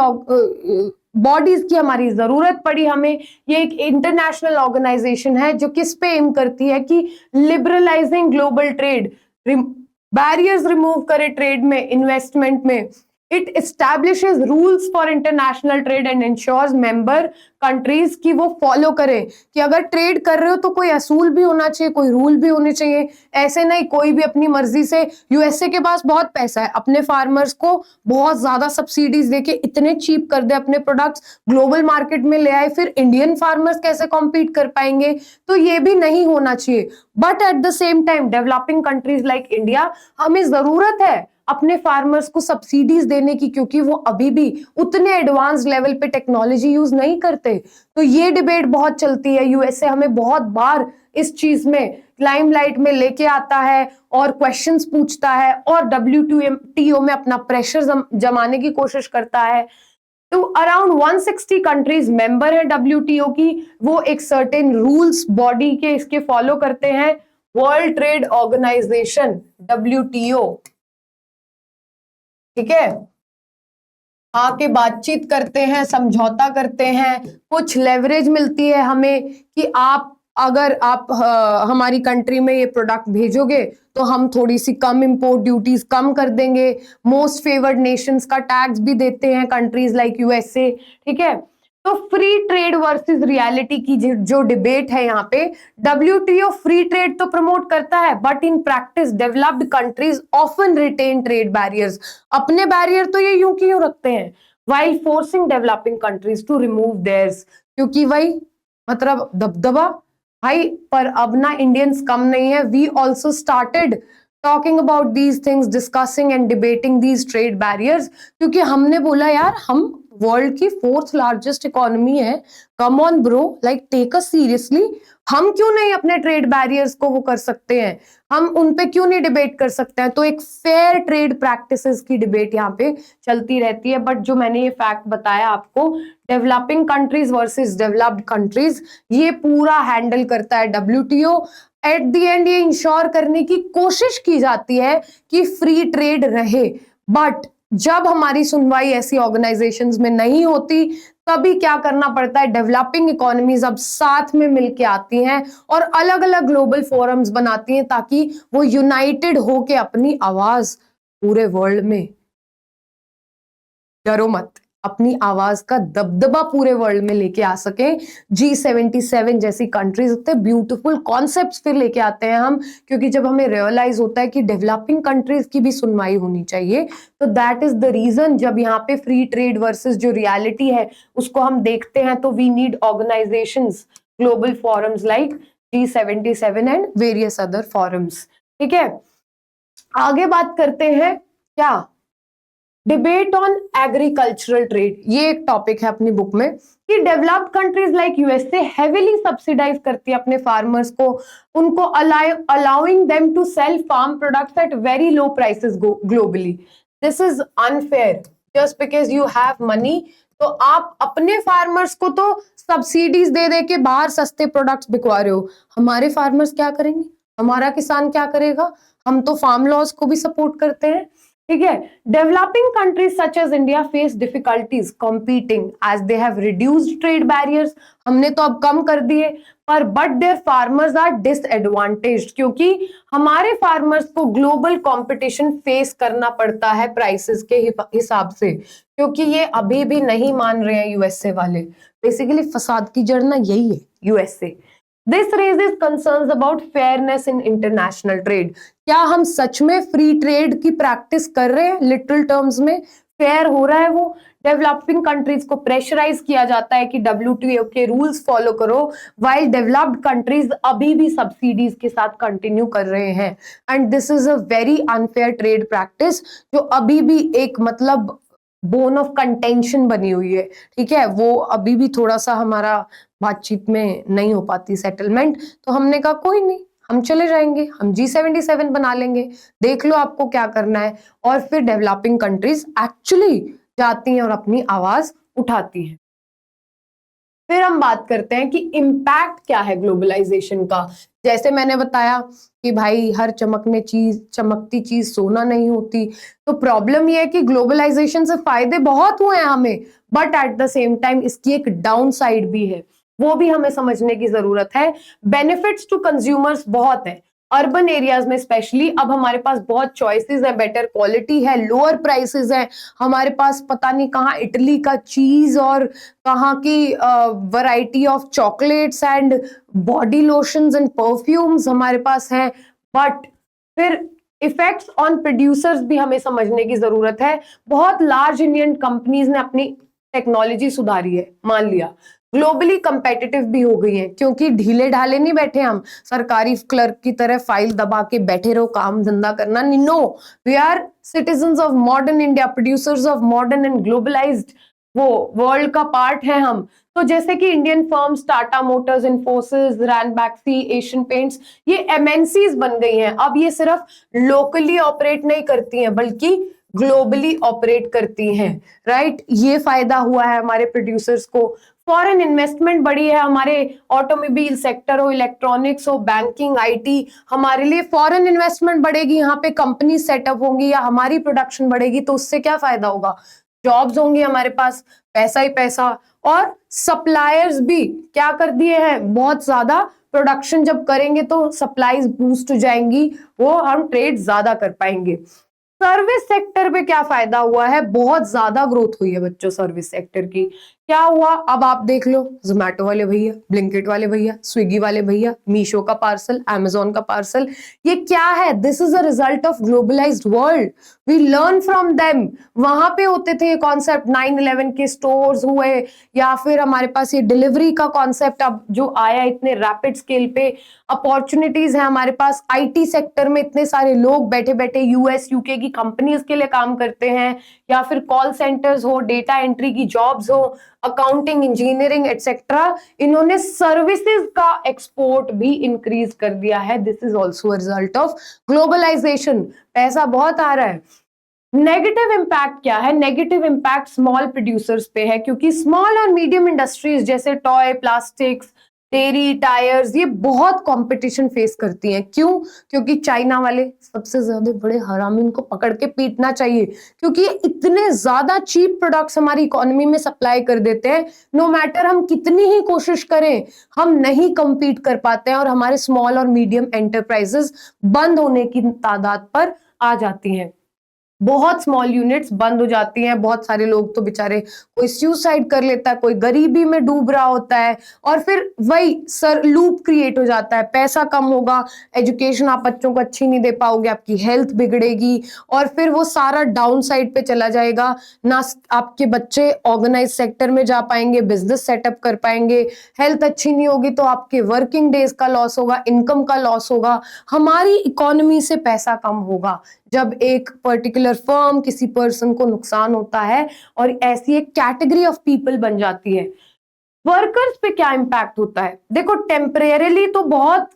बॉडीज की हमारी जरूरत पड़ी हमें। ये एक इंटरनेशनल ऑर्गेनाइजेशन है जो किस पे एम करती है कि liberalising global trade, barriers remove करे ट्रेड में, इन्वेस्टमेंट में, it establishes rules for international trade and ensures member countries की वो फॉलो करें कि अगर ट्रेड कर रहे हो तो कोई असूल भी होना चाहिए, कोई रूल भी होने चाहिए। ऐसे नहीं कोई भी अपनी मर्जी से, यूएसए के पास बहुत पैसा है, अपने फार्मर्स को बहुत ज्यादा सब्सिडीज देके इतने चीप कर दे अपने प्रोडक्ट्स, ग्लोबल मार्केट में ले आए, फिर इंडियन फार्मर्स कैसे कॉम्पीट कर पाएंगे? तो ये भी नहीं होना चाहिए। But at the same time developing countries like India, हमें जरूरत है अपने फार्मर्स को सब्सिडीज देने की, क्योंकि वो अभी भी उतने एडवांस लेवल पे टेक्नोलॉजी यूज नहीं करते। तो ये डिबेट बहुत चलती है, यूएसए हमें बहुत बार इस चीज में लाइमलाइट में लेके आता है और क्वेश्चंस पूछता है और WTO में अपना प्रेशर जमाने की कोशिश करता है। तो अराउंड 160 कंट्रीज मेंबर है WTO की, वो एक सर्टेन रूल्स बॉडी के इसके फॉलो करते हैं। वर्ल्ड ट्रेड ऑर्गेनाइजेशन WTO, ठीक है, आके बातचीत करते हैं, समझौता करते हैं, कुछ लेवरेज मिलती है हमें कि अगर आप हमारी कंट्री में ये प्रोडक्ट भेजोगे तो हम थोड़ी सी कम इंपोर्ट ड्यूटीज कम कर देंगे। मोस्ट फेवर्ड नेशंस का टैक्स भी देते हैं कंट्रीज लाइक यूएसए, ठीक है। तो फ्री ट्रेड वर्सेस रियलिटी की जो डिबेट है यहाँ पे, WTO फ्री ट्रेड तो प्रमोट करता है, but in practice developed countries often retain trade barriers. अपने बैरियर तो ये यूं की यूं रखते हैं, while forcing developing countries to remove theirs, क्योंकि वही मतलब दबदबा भाई। पर अब ना इंडियंस कम नहीं है, we also started talking about these things, discussing and debating these trade barriers, क्योंकि हमने बोला यार हम वर्ल्ड की 4th लार्जेस्ट इकोनॉमी है, come on bro, like take us seriously. हम क्यों नहीं अपने ट्रेड बैरियर्स को वो कर सकते हैं, हम उन पे क्यों नहीं डिबेट कर सकते हैं? तो एक फेयर ट्रेड प्रैक्टिसेस की डिबेट यहाँ पे चलती रहती है। बट जो मैंने ये फैक्ट बताया आपको, developing countries versus developed countries, ये पूरा हैंडल करता है WTO। एट द एंड ये इंश्योर करने की कोशिश की जाती है कि फ्री ट्रेड रहे, बट जब हमारी सुनवाई ऐसी ऑर्गेनाइजेशंस में नहीं होती, तभी क्या करना पड़ता है, डेवलपिंग इकोनॉमीज अब साथ में मिलके आती हैं और अलग अलग ग्लोबल फोरम्स बनाती हैं ताकि वो यूनाइटेड होके अपनी आवाज पूरे वर्ल्ड में, डरो मत, अपनी आवाज का दबदबा पूरे वर्ल्ड में लेके आ सके। G77 जैसी कंट्रीज होते हैं, ब्यूटीफुल कॉन्सेप्ट्स फिर लेके आते हैं हम, क्योंकि जब हमें रियलाइज होता है कि डेवलपिंग कंट्रीज की भी सुनवाई होनी चाहिए, तो दैट इज द रीजन जब यहाँ पे फ्री ट्रेड वर्सेस जो रियलिटी है उसको हम देखते हैं, तो we need organisations, global forums like G77 and various other forums, ठीक है। आगे बात करते हैं क्या, डिबेट ऑन एग्रीकल्चरल ट्रेड। ये एक टॉपिक है अपनी बुक में कि developed countries like USA heavily subsidise करती है अपने फार्मर्स को, उनको allowing them to sell farm products at very low prices globally. This is unfair, just because you have money तो आप अपने फार्मर्स को तो सब्सिडीज दे दे के बाहर सस्ते प्रोडक्ट्स बिकवा रहे हो, हमारे फार्मर्स क्या करेंगे, हमारा किसान क्या करेगा? हम तो फार्म लॉज को भी सपोर्ट करते हैं, ठीक है। Developing countries such as India face difficulties competing as they have reduced trade barriers. हमने तो अब कम कर दिए, पर but their farmers are disadvantaged, क्योंकि हमारे फार्मर्स को ग्लोबल कंपटीशन फेस करना पड़ता है प्राइसेस के हिसाब से, क्योंकि ये अभी भी नहीं मान रहे हैं यूएसए वाले। बेसिकली फसाद की जड़ ना यही है, USA. This raises concerns about fairness in international trade. क्या हम सच में फ्री ट्रेड की प्रैक्टिस कर रहे हैं? लिटरल टर्म्स में फेयर हो रहा है वो? डेवलपिंग कंट्रीज को प्रेशराइज किया जाता है कि WTO के रूल्स फॉलो करो, वाइल डेवलप्ड कंट्रीज अभी भी सब्सिडीज के साथ कंटिन्यू कर रहे हैं। And this is a very unfair trade practice जो अभी भी एक मतलब बोन ऑफ कंटेंशन बनी हुई है, ठीक है। वो अभी भी थोड़ा सा हमारा बातचीत में नहीं हो पाती सेटलमेंट, तो हमने कहा कोई नहीं, हम चले जाएंगे, हम G77 बना लेंगे, देख लो आपको क्या करना है। और फिर डेवलपिंग कंट्रीज एक्चुअली जाती हैं और अपनी आवाज उठाती हैं। फिर हम बात करते हैं कि इम्पैक्ट क्या है ग्लोबलाइजेशन का। जैसे मैंने बताया कि भाई हर चमकती चीज सोना नहीं होती, तो प्रॉब्लम ये है कि ग्लोबलाइजेशन से फायदे बहुत हुए हैं हमें, but at the same time इसकी एक डाउन साइड भी है, वो भी हमें समझने की जरूरत है। बेनिफिट्स टू कंज्यूमर्स बहुत है, अर्बन एरियाज में स्पेशली अब हमारे पास बहुत चॉइसेस है, बेटर क्वालिटी है, लोअर प्राइसेस है हमारे पास, पता नहीं कहाँ इटली का चीज और कहाँ की variety of chocolates and body lotions and perfumes हमारे पास है। बट फिर इफेक्ट्स ऑन प्रोड्यूसर्स भी हमें समझने की जरूरत है। बहुत लार्ज इंडियन कंपनीज ने अपनी टेक्नोलॉजी सुधारी है, मान लिया, ग्लोबली कंपेटिटिव भी हो गई है, क्योंकि ढीले ढाले नहीं बैठे हम सरकारी क्लर्क की तरह फाइल दबा के बैठे रहो काम धंधा करना नहीं। No, we are citizens of modern India, producers of modern and globalised वो वर्ल्ड का पार्ट है हम। तो जैसे कि Indian firms Tata Motors, Infosys, Ranbaxy, Asian Paints, ये एमएनसीज बन गई हैं। अब ये सिर्फ लोकली ऑपरेट नहीं करती हैं बल्कि ग्लोबली ऑपरेट करती हैं, राइट। ये फायदा हुआ है हमारे प्रोड्यूसर्स को। फॉरेन इन्वेस्टमेंट बढ़ी है हमारे ऑटोमोबाइल सेक्टर हो, इलेक्ट्रॉनिक्स हो, बैंकिंग, आईटी, हमारे लिए फॉरेन इन्वेस्टमेंट बढ़ेगी, यहाँ पे कंपनी सेटअप होंगी या हमारी प्रोडक्शन बढ़ेगी, तो उससे क्या फायदा होगा, जॉब्स होंगी हमारे पास, पैसा ही पैसा। और सप्लायर्स भी क्या कर दिए हैं, बहुत ज्यादा प्रोडक्शन जब करेंगे तो सप्लाईज बूस्ट हो जाएंगी, वो हम ट्रेड ज्यादा कर पाएंगे। सर्विस सेक्टर पे क्या फायदा हुआ है, बहुत ज्यादा ग्रोथ हुई है बच्चों सर्विस सेक्टर की। क्या हुआ, अब आप देख लो, जोमैटो वाले भैया, ब्लिंकिट वाले भैया, स्विगी वाले भैया, मीशो का पार्सल, अमेजोन का पार्सल, ये क्या है, this is a result of globalised world, we learn from them. वहां पे होते थे ये कॉन्सेप्ट, 9/11 के स्टोर्स हुए, या फिर हमारे पास ये डिलीवरी का कॉन्सेप्ट अब जो आया इतने रैपिड स्केल पे, अपॉर्चुनिटीज है हमारे पास। आईटी सेक्टर में इतने सारे लोग बैठे बैठे यूएस यूके की कंपनीज के लिए काम करते हैं, या फिर कॉल सेंटर्स हो, डेटा एंट्री की जॉब्स हो, अकाउंटिंग, इंजीनियरिंग एटसेट्रा, इन्होंने सर्विसेज का एक्सपोर्ट भी इंक्रीज कर दिया है। This is also a result of globalisation, पैसा बहुत आ रहा है। नेगेटिव इंपैक्ट क्या है, नेगेटिव इंपैक्ट स्मॉल प्रोड्यूसर्स पे है, क्योंकि स्मॉल और मीडियम इंडस्ट्रीज जैसे टॉय, प्लास्टिक्स, डेयरी, टायर्स, ये बहुत कंपटीशन फेस करती हैं। क्यों, क्योंकि चाइना वाले सबसे ज्यादा बड़े हरामी, इनको पकड़ के पीटना चाहिए, क्योंकि ये इतने ज्यादा चीप प्रोडक्ट्स हमारी इकोनॉमी में सप्लाई कर देते हैं, नो मैटर हम कितनी ही कोशिश करें हम नहीं compete कर पाते हैं, और हमारे स्मॉल और मीडियम एंटरप्राइजेस बंद होने की तादाद पर आ जाती हैं। बहुत स्मॉल यूनिट्स बंद हो जाती हैं, बहुत सारे लोग तो बेचारे, कोई सुसाइड कर लेता है, कोई गरीबी में डूब रहा होता है, और फिर वही सर लूप क्रिएट हो जाता है, पैसा कम होगा, एजुकेशन आप बच्चों को अच्छी नहीं दे पाओगे, आपकी हेल्थ बिगड़ेगी, और फिर वो सारा डाउन साइड पे चला जाएगा, ना आपके बच्चे ऑर्गेनाइज सेक्टर में जा पाएंगे, बिजनेस सेटअप कर पाएंगे, हेल्थ अच्छी नहीं होगी तो आपके वर्किंग डेज का लॉस होगा, इनकम का लॉस होगा, हमारी इकोनॉमी से पैसा कम होगा। जब एक पर्टिकुलर फर्म, किसी पर्सन को नुकसान होता है और ऐसी एक कैटेगरी ऑफ पीपल बन जाती है। वर्कर्स पे क्या इंपैक्ट होता है, देखो टेम्परेरीली तो बहुत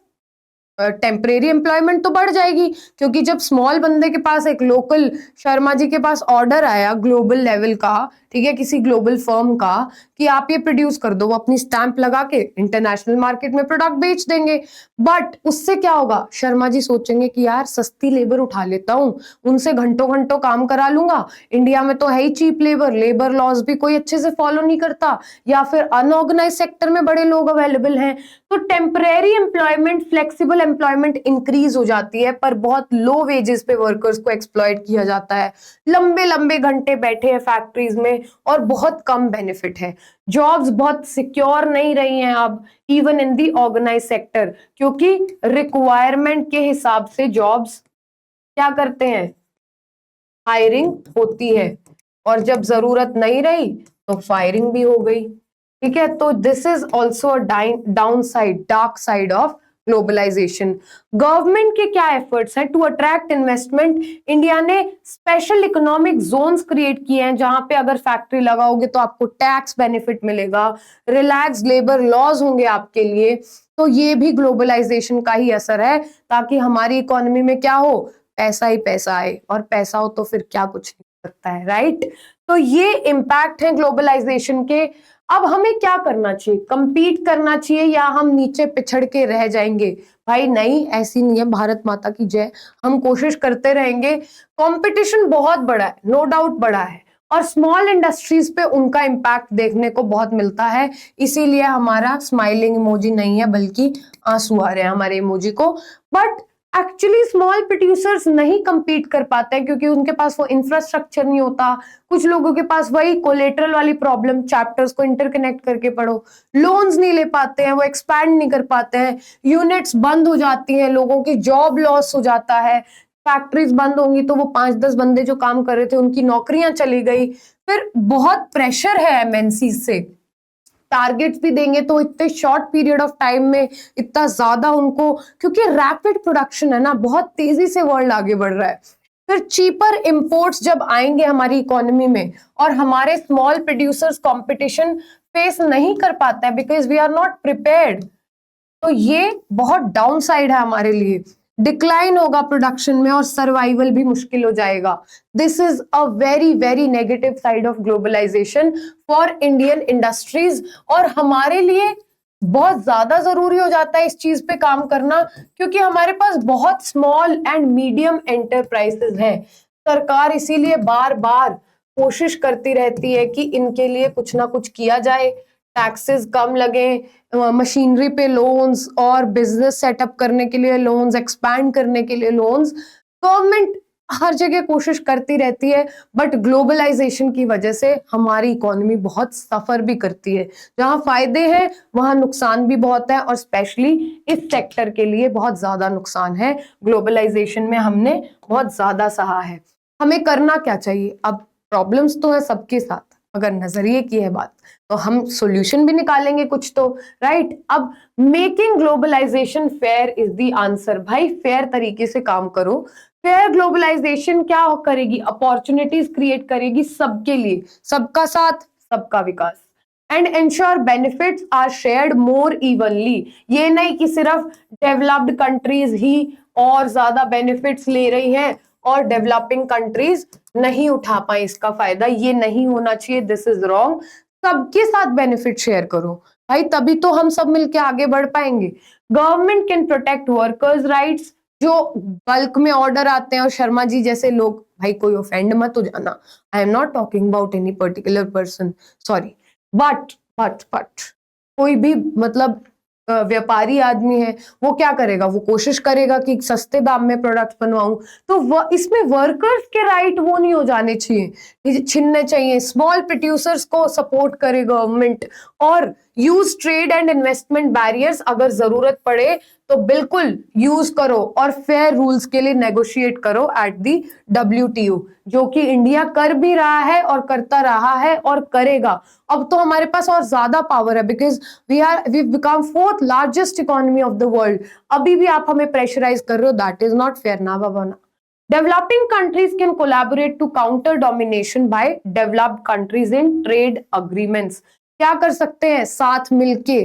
टेम्परेरी एम्प्लॉयमेंट तो बढ़ जाएगी, क्योंकि जब स्मॉल बंदे के पास, एक लोकल शर्मा जी के पास ऑर्डर आया ग्लोबल लेवल का, ठीक है, किसी ग्लोबल फर्म का, कि आप ये प्रोड्यूस कर दो, वो अपनी स्टैंप लगा के इंटरनेशनल मार्केट में प्रोडक्ट बेच देंगे। बट उससे क्या होगा, शर्मा जी सोचेंगे कि यार सस्ती लेबर उठा लेता हूँ, उनसे घंटों घंटों काम करा लूंगा, इंडिया में तो है ही चीप लेबर, लेबर लॉज भी कोई अच्छे से फॉलो नहीं करता, या फिर अनऑर्गेनाइज सेक्टर में बड़े लोग अवेलेबल हैं। तो temporary employment, flexible employment increase हो जाती है, पर बहुत लो वेजेस पे वर्कर्स को एक्सप्लॉइट किया जाता है, लंबे लंबे घंटे बैठे हैं फैक्ट्रीज में, और बहुत कम बेनिफिट है। जॉब्स बहुत सिक्योर नहीं रही हैं अब, even in the organise sector, क्योंकि रिक्वायरमेंट के हिसाब से जॉब्स क्या करते हैं, हायरिंग होती है, और जब जरूरत नहीं रही तो फायरिंग भी हो गई, ठीक है। तो this is also a downside, dark side of globalisation. Government के क्या एफर्ट्स हैं टू अट्रैक्ट इन्वेस्टमेंट, इंडिया ने स्पेशल इकोनॉमिक जोन्स क्रिएट किए हैं, जहां पे अगर फैक्ट्री लगाओगे तो आपको टैक्स बेनिफिट मिलेगा, रिलैक्स लेबर लॉज होंगे आपके लिए। तो ये भी ग्लोबलाइजेशन का ही असर है, ताकि हमारी इकोनॉमी में क्या हो, पैसा ही पैसा आए, और पैसा हो तो फिर क्या कुछ नहीं सकता है, राइट। तो ये इम्पैक्ट है ग्लोबलाइजेशन के। अब हमें क्या करना चाहिए, कंपीट करना चाहिए या हम नीचे पिछड़ के रह जाएंगे? भाई नहीं, ऐसी नहीं है, भारत माता की जय, हम कोशिश करते रहेंगे। कंपटीशन बहुत बड़ा है, नो डाउट बड़ा है, और स्मॉल इंडस्ट्रीज पे उनका इम्पैक्ट देखने को बहुत मिलता है, इसीलिए हमारा स्माइलिंग इमोजी नहीं है बल्कि आंसू आ रहे हैं हमारे इमोजी को। बट एक्चुअली स्मॉल प्रोड्यूसर्स नहीं compete कर पाते हैं क्योंकि उनके पास वो इंफ्रास्ट्रक्चर नहीं होता। कुछ लोगों के पास वही कोलेटरल वाली प्रॉब्लम, चैप्टर्स को इंटरकनेक्ट करके पढ़ो, लोन्स नहीं ले पाते हैं, वो एक्सपैंड नहीं कर पाते हैं, यूनिट्स बंद हो जाती हैं, लोगों की जॉब लॉस हो जाता है, फैक्ट्रीज बंद होंगी तो वो 5-10 बंदे जो काम कर रहे थे उनकी नौकरियां चली गई। फिर बहुत प्रेशर है एमएनसी से, टारगेट्स भी देंगे तो इतने शॉर्ट पीरियड ऑफ टाइम में इतना ज्यादा उनको, क्योंकि रैपिड प्रोडक्शन है ना, बहुत तेजी से वर्ल्ड आगे बढ़ रहा है। फिर चीपर इंपोर्ट्स जब आएंगे हमारी इकोनॉमी में और हमारे स्मॉल प्रोड्यूसर्स कंपटीशन फेस नहीं कर पाते हैं because we are not prepared, तो ये बहुत डाउन साइड है हमारे लिए। डिक्लाइन होगा प्रोडक्शन में और सर्वाइवल भी मुश्किल हो जाएगा। This is a very very negative side of globalisation for Indian industries, और हमारे लिए बहुत ज्यादा जरूरी हो जाता है इस चीज पे काम करना क्योंकि हमारे पास बहुत स्मॉल एंड मीडियम एंटरप्राइजेस हैं। सरकार इसीलिए बार बार कोशिश करती रहती है कि इनके लिए कुछ ना कुछ किया जाए, टैक्सेस कम लगे, मशीनरी पे लोन्स और बिजनेस सेटअप करने के लिए लोन्स, एक्सपैंड करने के लिए लोन्स। गवर्नमेंट हर जगह कोशिश करती रहती है बट ग्लोबलाइजेशन की वजह से हमारी इकोनॉमी बहुत सफर भी करती है। जहां फायदे हैं वहां नुकसान भी बहुत है और स्पेशली इस सेक्टर के लिए बहुत ज्यादा नुकसान है। ग्लोबलाइजेशन में हमने बहुत ज्यादा सहा है। हमें करना क्या चाहिए? अब प्रॉब्लम्स तो है सबके साथ, अगर नजरिए की है बात तो हम सॉल्यूशन भी निकालेंगे कुछ तो, राइट? अब making globalisation fair is the answer. भाई फेयर तरीके से काम करो। फेयर ग्लोबलाइजेशन क्या करेगी? अपॉर्चुनिटीज क्रिएट करेगी सबके लिए, सबका साथ सबका विकास। And ensure benefits are shared more evenly. ये नहीं कि सिर्फ डेवलप्ड कंट्रीज ही और ज्यादा बेनिफिट्स ले रही हैं और डेवलपिंग कंट्रीज नहीं उठा पाए इसका फायदा, ये नहीं होना चाहिए। This is wrong. सबके साथ बेनिफिट शेयर करो भाई, तभी तो हम सब मिलके आगे बढ़ पाएंगे। Government can protect workers rights. जो बल्क में ऑर्डर आते हैं और शर्मा जी जैसे लोग, भाई कोई ऑफेंड मत हो जाना, I am not talking about any particular person, sorry, but कोई भी मतलब व्यापारी आदमी है, वो क्या करेगा? वो कोशिश करेगा कि सस्ते दाम में प्रोडक्ट बनवाऊं, तो इसमें वर्कर्स के राइट वो नहीं हो जाने चाहिए, छीनने चाहिए। स्मॉल प्रोड्यूसर्स को सपोर्ट करे गवर्नमेंट और use trade and investment barriers, अगर जरूरत पड़े तो बिल्कुल यूज करो और फेयर रूल्स के लिए नेगोशिएट करो एट दी WTO, जो कि इंडिया कर भी रहा है और करता रहा है और करेगा। अब तो हमारे पास और ज्यादा पावर है because we become 4th largest economy of the world. अभी भी आप हमें प्रेशराइज कर रहे हो, दैट इज नॉट फेयर ना बाबा ना। Developing countries can collaborate to counter domination by developed countries in trade agreements. क्या कर सकते हैं? साथ मिलके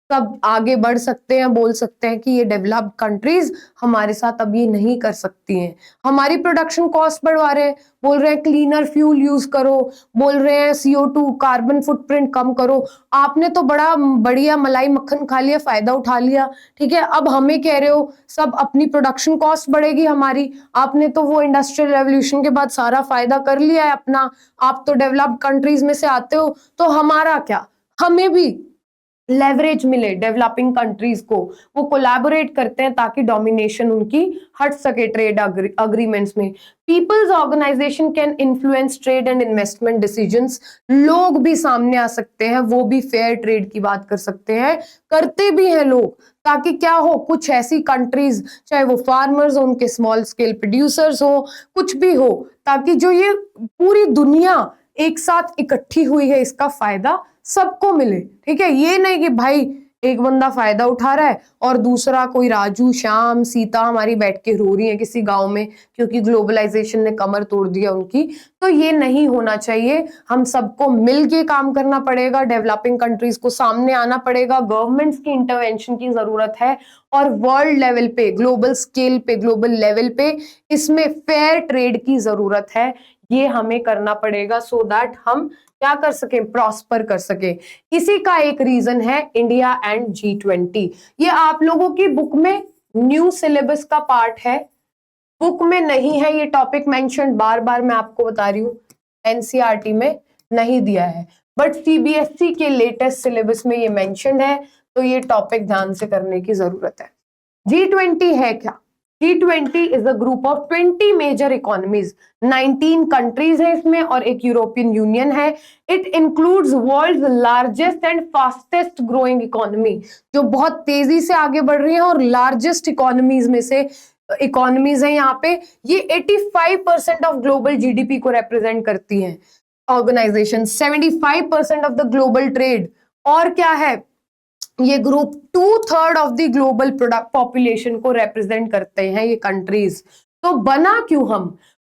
सब आगे बढ़ सकते हैं, बोल सकते हैं कि ये डेवलप्ड कंट्रीज हमारे साथ अब ये नहीं कर सकती हैं। हमारी प्रोडक्शन कॉस्ट बढ़वा रहे हैं, बोल रहे हैं क्लीनर फ्यूल यूज करो, बोल रहे हैं CO2 कार्बन फुटप्रिंट कम करो। आपने तो बड़ा बढ़िया मलाई मक्खन खा लिया, फायदा उठा लिया, ठीक है। अब हमें कह रहे हो सब अपनी प्रोडक्शन कॉस्ट बढ़ेगी हमारी। आपने तो वो इंडस्ट्रियल रेवोल्यूशन के बाद सारा फायदा कर लिया है अपना, आप तो डेवलप्ड कंट्रीज में से आते हो, तो हमारा क्या? हमें भी लेवरेज मिले डेवलपिंग कंट्रीज को, वो कोलैबोरेट करते हैं ताकि डोमिनेशन उनकी हट सके ट्रेड अग्रीमेंट्स में। Peoples organisation can influence trade and investment decisions. लोग भी सामने आ सकते हैं, वो भी फेयर ट्रेड की बात कर सकते हैं, करते भी हैं लोग, ताकि क्या हो, कुछ ऐसी कंट्रीज, चाहे वो फार्मर्स हो, उनके स्मॉल स्केल प्रोड्यूसर्स हो, कुछ भी हो, ताकि जो ये पूरी दुनिया एक साथ इकट्ठी हुई है इसका फायदा सबको मिले, ठीक है। ये नहीं कि भाई एक बंदा फायदा उठा रहा है और दूसरा कोई राजू श्याम सीता हमारी बैठ के रो रही है किसी गांव में क्योंकि ग्लोबलाइजेशन ने कमर तोड़ दिया उनकी। तो ये नहीं होना चाहिए। हम सबको मिलके काम करना पड़ेगा, डेवलपिंग कंट्रीज को सामने आना पड़ेगा, गवर्नमेंट्स की इंटरवेंशन की जरूरत है और वर्ल्ड लेवल पे, ग्लोबल स्केल पे, ग्लोबल लेवल पे इसमें फेयर ट्रेड की जरूरत है। ये हमें करना पड़ेगा सो दैट हम क्या कर सके, प्रॉस्पर कर सके। इसी का एक रीजन है इंडिया एंड G20। ये आप लोगों की बुक में न्यू सिलेबस का पार्ट है, बुक में नहीं है ये टॉपिक मेंशन, बार बार मैं आपको बता रही हूँ, NCERT में नहीं दिया है, बट CBSE के लेटेस्ट सिलेबस में ये मेंशन है, तो ये टॉपिक ध्यान से करने की जरूरत है। G20 है क्या? G20 is a group of 20 major economies, 19 countries है इसमें और एक यूरोपियन यूनियन है। It includes world's largest and fastest growing economy, जो बहुत तेजी से आगे बढ़ रही है और लार्जेस्ट इकोनॉमीज में से इकोनॉमीज है यहाँ पे। ये 85% ऑफ ग्लोबल जीडीपी को रिप्रेजेंट करती है organisation, 75% of the global trade, और क्या है ये group 2/3 of the global product population को रिप्रेजेंट करते हैं ये कंट्रीज। तो बना क्यों हम?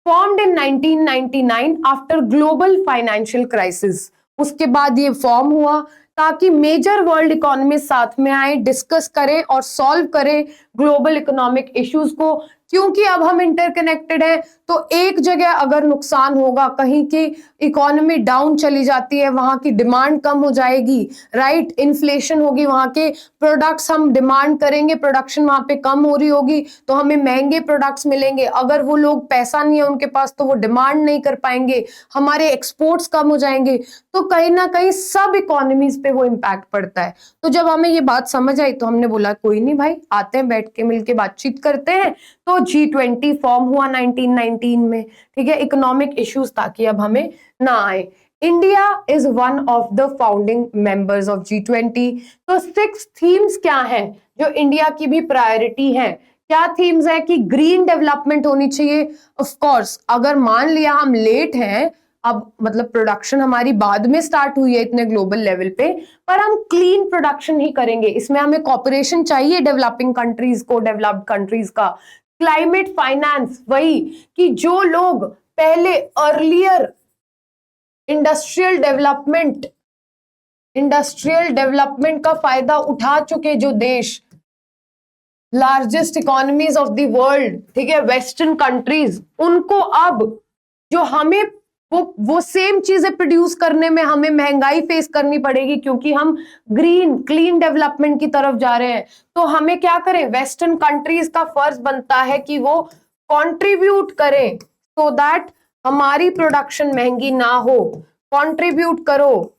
Formed in 1999 after global financial crisis. उसके बाद ये फॉर्म हुआ ताकि मेजर वर्ल्ड इकोनॉमी साथ में आए, डिस्कस करें और सॉल्व करें ग्लोबल इकोनॉमिक इश्यूज को, क्योंकि अब हम इंटरकनेक्टेड हैं। तो एक जगह अगर नुकसान होगा, कहीं की इकोनॉमी डाउन चली जाती है, वहां की डिमांड कम हो जाएगी, राइट, इन्फ्लेशन होगी, वहां के प्रोडक्ट्स हम डिमांड करेंगे, प्रोडक्शन वहां पे कम हो रही होगी तो हमें महंगे प्रोडक्ट्स मिलेंगे। अगर वो लोग पैसा नहीं है उनके पास तो वो डिमांड नहीं कर पाएंगे, हमारे एक्सपोर्ट्स कम हो जाएंगे। तो कहीं ना कहीं सब इकोनॉमीज पे वो इम्पैक्ट पड़ता है। तो जब हमें ये बात समझ आई तो हमने बोला कोई नहीं भाई, आते हैं, बैठ के मिलके बातचीत करते हैं। तो G20 फॉर्म हुआ 1919 में, ठीक है, इकोनॉमिक इश्यूज ताकि अब हमें ना आए। India is one of the founding members of G20। तो 6 थीम्स क्या हैं जो इंडिया की भी प्रायोरिटी है? क्या थीम्स है कि ग्रीन डेवलपमेंट होनी चाहिए। ऑफ कोर्स अगर मान लिया हम लेट हैं, अब मतलब प्रोडक्शन हमारी बाद में स्टार्ट हुई है इतने ग्लोबल लेवल पे, पर हम क्लीन प्रोडक्शन ही करेंगे। इसमें हमें कॉपरेशन चाहिए डेवलपिंग कंट्रीज को, डेवलप्ड कंट्रीज का। क्लाइमेट फाइनेंस, वही कि जो लोग पहले अर्लियर इंडस्ट्रियल डेवलपमेंट का फायदा उठा चुके जो देश, largest economies of the world, ठीक है, वेस्टर्न कंट्रीज, उनको अब जो हमें वो सेम चीजें प्रोड्यूस करने में हमें महंगाई फेस करनी पड़ेगी, क्योंकि हम ग्रीन क्लीन डेवलपमेंट की तरफ जा रहे हैं। तो हमें क्या करें, वेस्टर्न कंट्रीज का फर्ज बनता है कि वो कंट्रीब्यूट करें सो दैट हमारी प्रोडक्शन महंगी ना हो। कंट्रीब्यूट करो,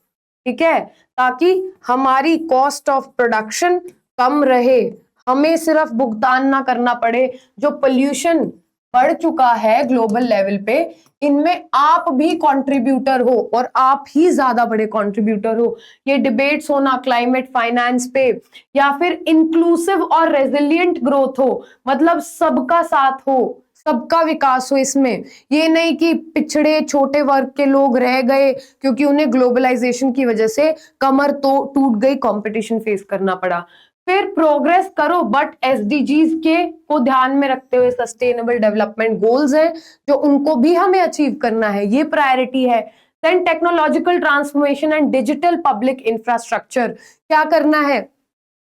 ठीक है, ताकि हमारी कॉस्ट ऑफ प्रोडक्शन कम रहे, हमें सिर्फ भुगतान ना करना पड़े। जो पोल्यूशन बढ़ चुका है ग्लोबल लेवल पे, इनमें आप भी कंट्रीब्यूटर हो और आप ही ज्यादा बड़े कंट्रीब्यूटर हो। ये डिबेट्स हो ना क्लाइमेट फाइनेंस पे, या फिर इंक्लूसिव और रेजिलिएंट ग्रोथ हो, मतलब सबका साथ हो, सबका विकास हो। इसमें ये नहीं कि पिछड़े छोटे वर्ग के लोग रह गए क्योंकि उन्हें ग्लोबलाइजेशन की वजह से कमर तो टूट गई, कंपटीशन फेस करना पड़ा। फिर प्रोग्रेस करो बट एसडीजीज के को ध्यान में रखते हुए, सस्टेनेबल डेवलपमेंट गोल्स हैं जो उनको भी हमें अचीव करना है, ये प्रायोरिटी है। Then technological transformation and digital public infrastructure, क्या करना है,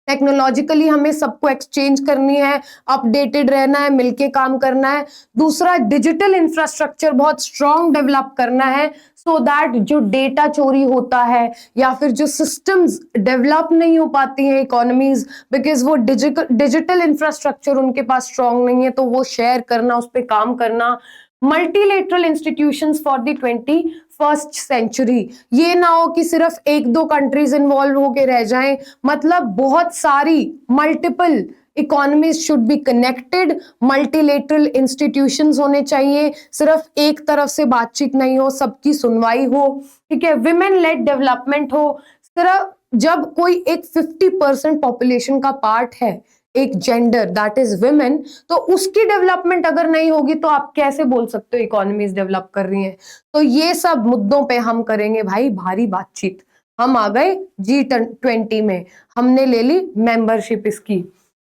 टेक्नोलॉजिकली हमें सबको एक्सचेंज करनी है, अपडेटेड रहना है, मिलके काम करना है। दूसरा, डिजिटल इंफ्रास्ट्रक्चर बहुत स्ट्रॉन्ग डेवलप करना है सो दैट जो डेटा चोरी होता है या फिर जो सिस्टम्स डेवलप नहीं हो पाती हैं इकोनॉमीज, बिकॉज वो डिजिटल इंफ्रास्ट्रक्चर उनके पास स्ट्रॉन्ग नहीं है, तो वो शेयर करना, उस पर काम करना। Multilateral institutions for the 21st century, ये ना हो कि सिर्फ 1-2 कंट्रीज इन्वॉल्व होके रह जाएं, मतलब बहुत सारी multiple economies should be connected, multilateral institutions होने चाहिए, सिर्फ एक तरफ से बातचीत नहीं हो, सबकी सुनवाई हो, ठीक है, विमेन लेड डेवलपमेंट हो। सिर्फ जब कोई एक 50% पॉपुलेशन का पार्ट है एक जेंडर, दैट इज विमेन, तो उसकी डेवलपमेंट अगर नहीं होगी तो आप कैसे बोल सकते हो इकोनॉमीज डेवलप कर रही हैं। तो ये सब मुद्दों पे हम करेंगे भाई भारी बातचीत। हम आ गए G20 में, हमने ले ली मेंबरशिप, इसकी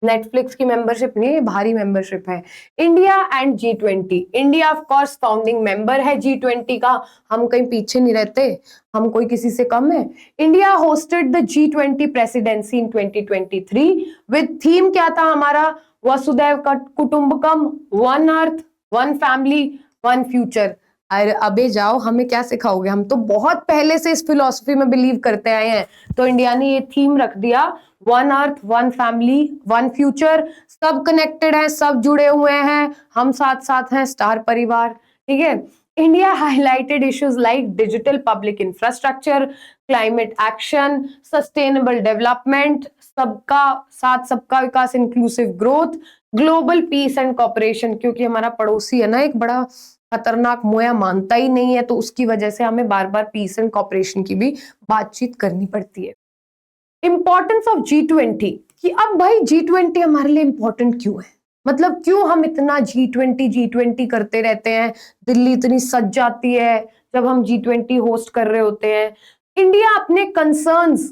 नेटफ्लिक्स की मेंबरशिप नहीं है, भारी मेंबरशिप है। India and G20, India of course founding member है G20 का, हम कहीं पीछे नहीं रहते, हम कोई किसी से कम है। India hosted the G20 presidency in 2023 with theme क्या था हमारा, वसुधैव कुटुंबकम, one earth, one family, one future. अरे अबे जाओ, हमें क्या सिखाओगे, हम तो बहुत पहले से इस फिलॉसफी में बिलीव करते आए हैं। तो इंडिया ने ये थीम रख दिया, one earth, one family, one future, सब कनेक्टेड है, सब जुड़े हुए हैं, हम साथ साथ हैं, स्टार परिवार, ठीक है। India highlighted issues like digital public infrastructure, climate action, sustainable development, सबका साथ सबका विकास, inclusive growth, global peace and cooperation, क्योंकि हमारा पड़ोसी है ना एक बड़ा खतरनाक, मोया मानता ही नहीं है, तो उसकी वजह से हमें बार बार पीस एंड कॉपरेशन की भी बातचीत करनी पड़ती है। इंपॉर्टेंस ऑफ G20, कि अब भाई G20 हमारे लिए इंपॉर्टेंट क्यों है, मतलब क्यों हम इतना G20 करते रहते हैं, दिल्ली इतनी सज जाती है जब हम G20 होस्ट कर रहे होते हैं। इंडिया अपने कंसर्न्स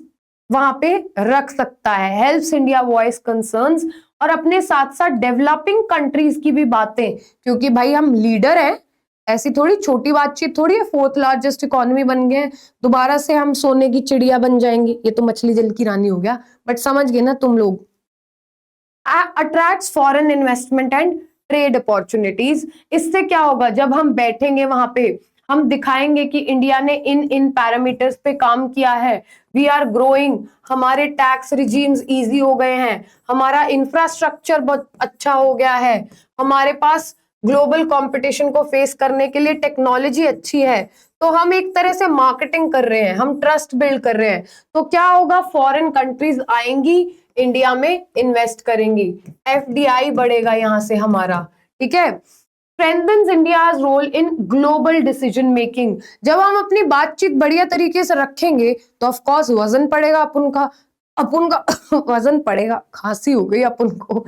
वहां पे रख सकता है, हेल्प्स इंडिया वॉइस कंसर्न्स, और अपने साथ साथ डेवलपिंग कंट्रीज की भी बातें, क्योंकि भाई हम लीडर हैं, ऐसी थोड़ी छोटी बातचीत थोड़ी है, 4th लार्जेस्ट इकोनॉमी बन गए, दोबारा से हम सोने की चिड़िया बन जाएंगे, ये तो मछली जल की रानी हो गया, बट समझ गए ना तुम लोग। Attracts foreign investment and trade opportunities, इससे क्या होगा, जब हम बैठेंगे वहां पे हम दिखाएंगे कि इंडिया ने इन पैरामीटर्स पे काम किया है, वी आर ग्रोइंग, हमारे टैक्स रिजीम्स इजी हो गए हैं, हमारा इंफ्रास्ट्रक्चर बहुत अच्छा हो गया है, हमारे पास ग्लोबल कंपटीशन को फेस करने के लिए टेक्नोलॉजी अच्छी है, तो हम एक तरह से मार्केटिंग कर रहे हैं, हम ट्रस्ट बिल्ड कर रहे हैं, तो क्या होगा, फॉरेन कंट्रीज आएंगी, इंडिया में इन्वेस्ट करेंगी, FDI बढ़ेगा यहां से हमारा, ठीक है। Strengthens India's role in global decision making, जब हम अपनी बातचीत बढ़िया तरीके से रखेंगे तो ऑफ कोर्स वजन पड़ेगा अपन का वजन पड़ेगा, खांसी हो गई अपन को,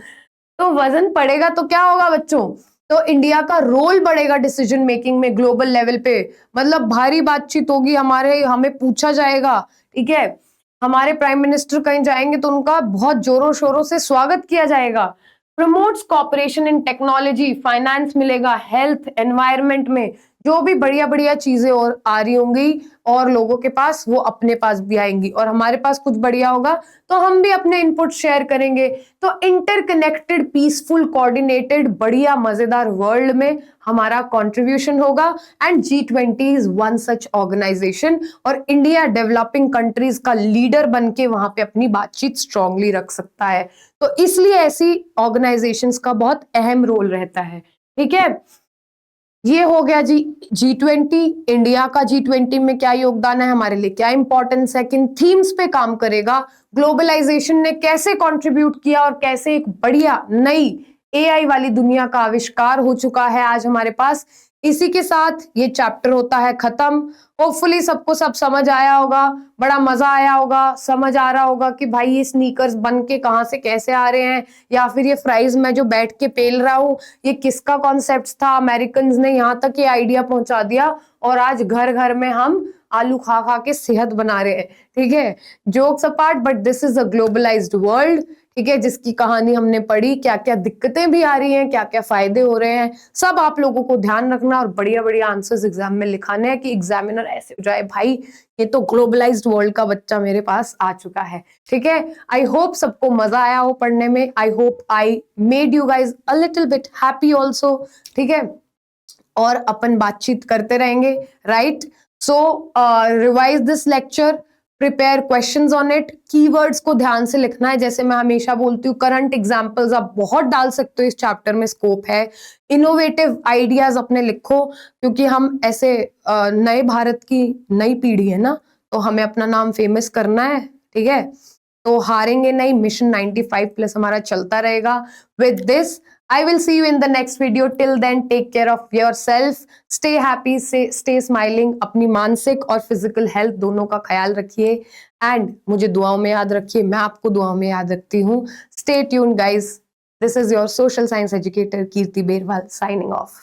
तो वजन पड़ेगा तो क्या होगा बच्चों, तो इंडिया का रोल बढ़ेगा डिसीजन मेकिंग में ग्लोबल लेवल पे, मतलब भारी बातचीत होगी हमारे, हमें पूछा जाएगा, ठीक है, हमारे प्राइम मिनिस्टर कहीं जाएंगे तो उनका बहुत जोरों शोरों से स्वागत किया जाएगा। Promotes cooperation in technology, finance मिलेगा, हेल्थ, एनवायरनमेंट में जो भी बढ़िया बढ़िया चीजें और आ रही होंगी और लोगों के पास, वो अपने पास भी आएंगी, और हमारे पास कुछ बढ़िया होगा तो हम भी अपने इनपुट शेयर करेंगे। तो इंटरकनेक्टेड, पीसफुल, कोऑर्डिनेटेड, बढ़िया मजेदार वर्ल्ड में हमारा कंट्रीब्यूशन होगा, and G20 is one such organisation, और इंडिया डेवलपिंग कंट्रीज का लीडर बन के वहां पे अपनी बातचीत स्ट्रांगली रख सकता है, तो इसलिए ऐसी ऑर्गेनाइजेशंस का बहुत अहम रोल रहता है, ठीक है। ये हो गया जी G20, इंडिया का G20 में क्या योगदान है, हमारे लिए क्या इंपॉर्टेंस है, किन थीम्स पे काम करेगा, ग्लोबलाइजेशन ने कैसे कंट्रीब्यूट किया, और कैसे एक बढ़िया नई AI वाली दुनिया का आविष्कार हो चुका है आज हमारे पास। इसी के साथ ये चैप्टर होता है खत्म। होपफुली सबको सब समझ आया होगा, बड़ा मजा आया होगा, समझ आ रहा होगा कि भाई ये स्नीकर्स बन के कहाँ से कैसे आ रहे हैं, या फिर ये फ्राइज मैं जो बैठ के पेल रहा हूँ ये किसका कॉन्सेप्ट था, अमेरिकन ने यहाँ तक ये आइडिया पहुंचा दिया, और आज घर घर में हम आलू खा खा के सेहत बना रहे हैं, ठीक है। Jokes apart, but this is a globalised world, ठीक है, जिसकी कहानी हमने पढ़ी, क्या क्या दिक्कतें भी आ रही हैं, क्या क्या फायदे हो रहे हैं, सब आप लोगों को ध्यान रखना, और बढ़िया बढ़िया आंसर्स एग्जाम में लिखाने हैं कि एग्जामिनर ऐसे हो जाए भाई ये तो ग्लोबलाइज्ड वर्ल्ड का बच्चा मेरे पास आ चुका है, ठीक है। आई होप सबको मजा आया हो पढ़ने में, I hope I made you guys a little bit happy also, ठीक है, और अपन बातचीत करते रहेंगे, right. So revise this lecture, prepare questions on it, keywords को ध्यान से लिखना है, जैसे मैं हमेशा बोलती हूँ, करंट एग्जांपल्स आप बहुत डाल सकते हो, इस चैप्टर में स्कोप है, इनोवेटिव आइडियाज अपने लिखो, क्योंकि हम ऐसे नए भारत की नई पीढ़ी है ना, तो हमें अपना नाम फेमस करना है, ठीक है, तो हारेंगे नहीं, मिशन 95+ हमारा चलता रहेगा। With this I will see you in the next video. Till then, take care of yourself. Stay happy, stay smiling. अपनी मानसिक और फिजिकल हेल्थ दोनों का ख्याल रखिए, एंड मुझे दुआओं में याद रखिए, मैं आपको दुआओं में याद रखती हूँ। Stay tuned, guys. This is your social science educator Kirti Berwal signing off.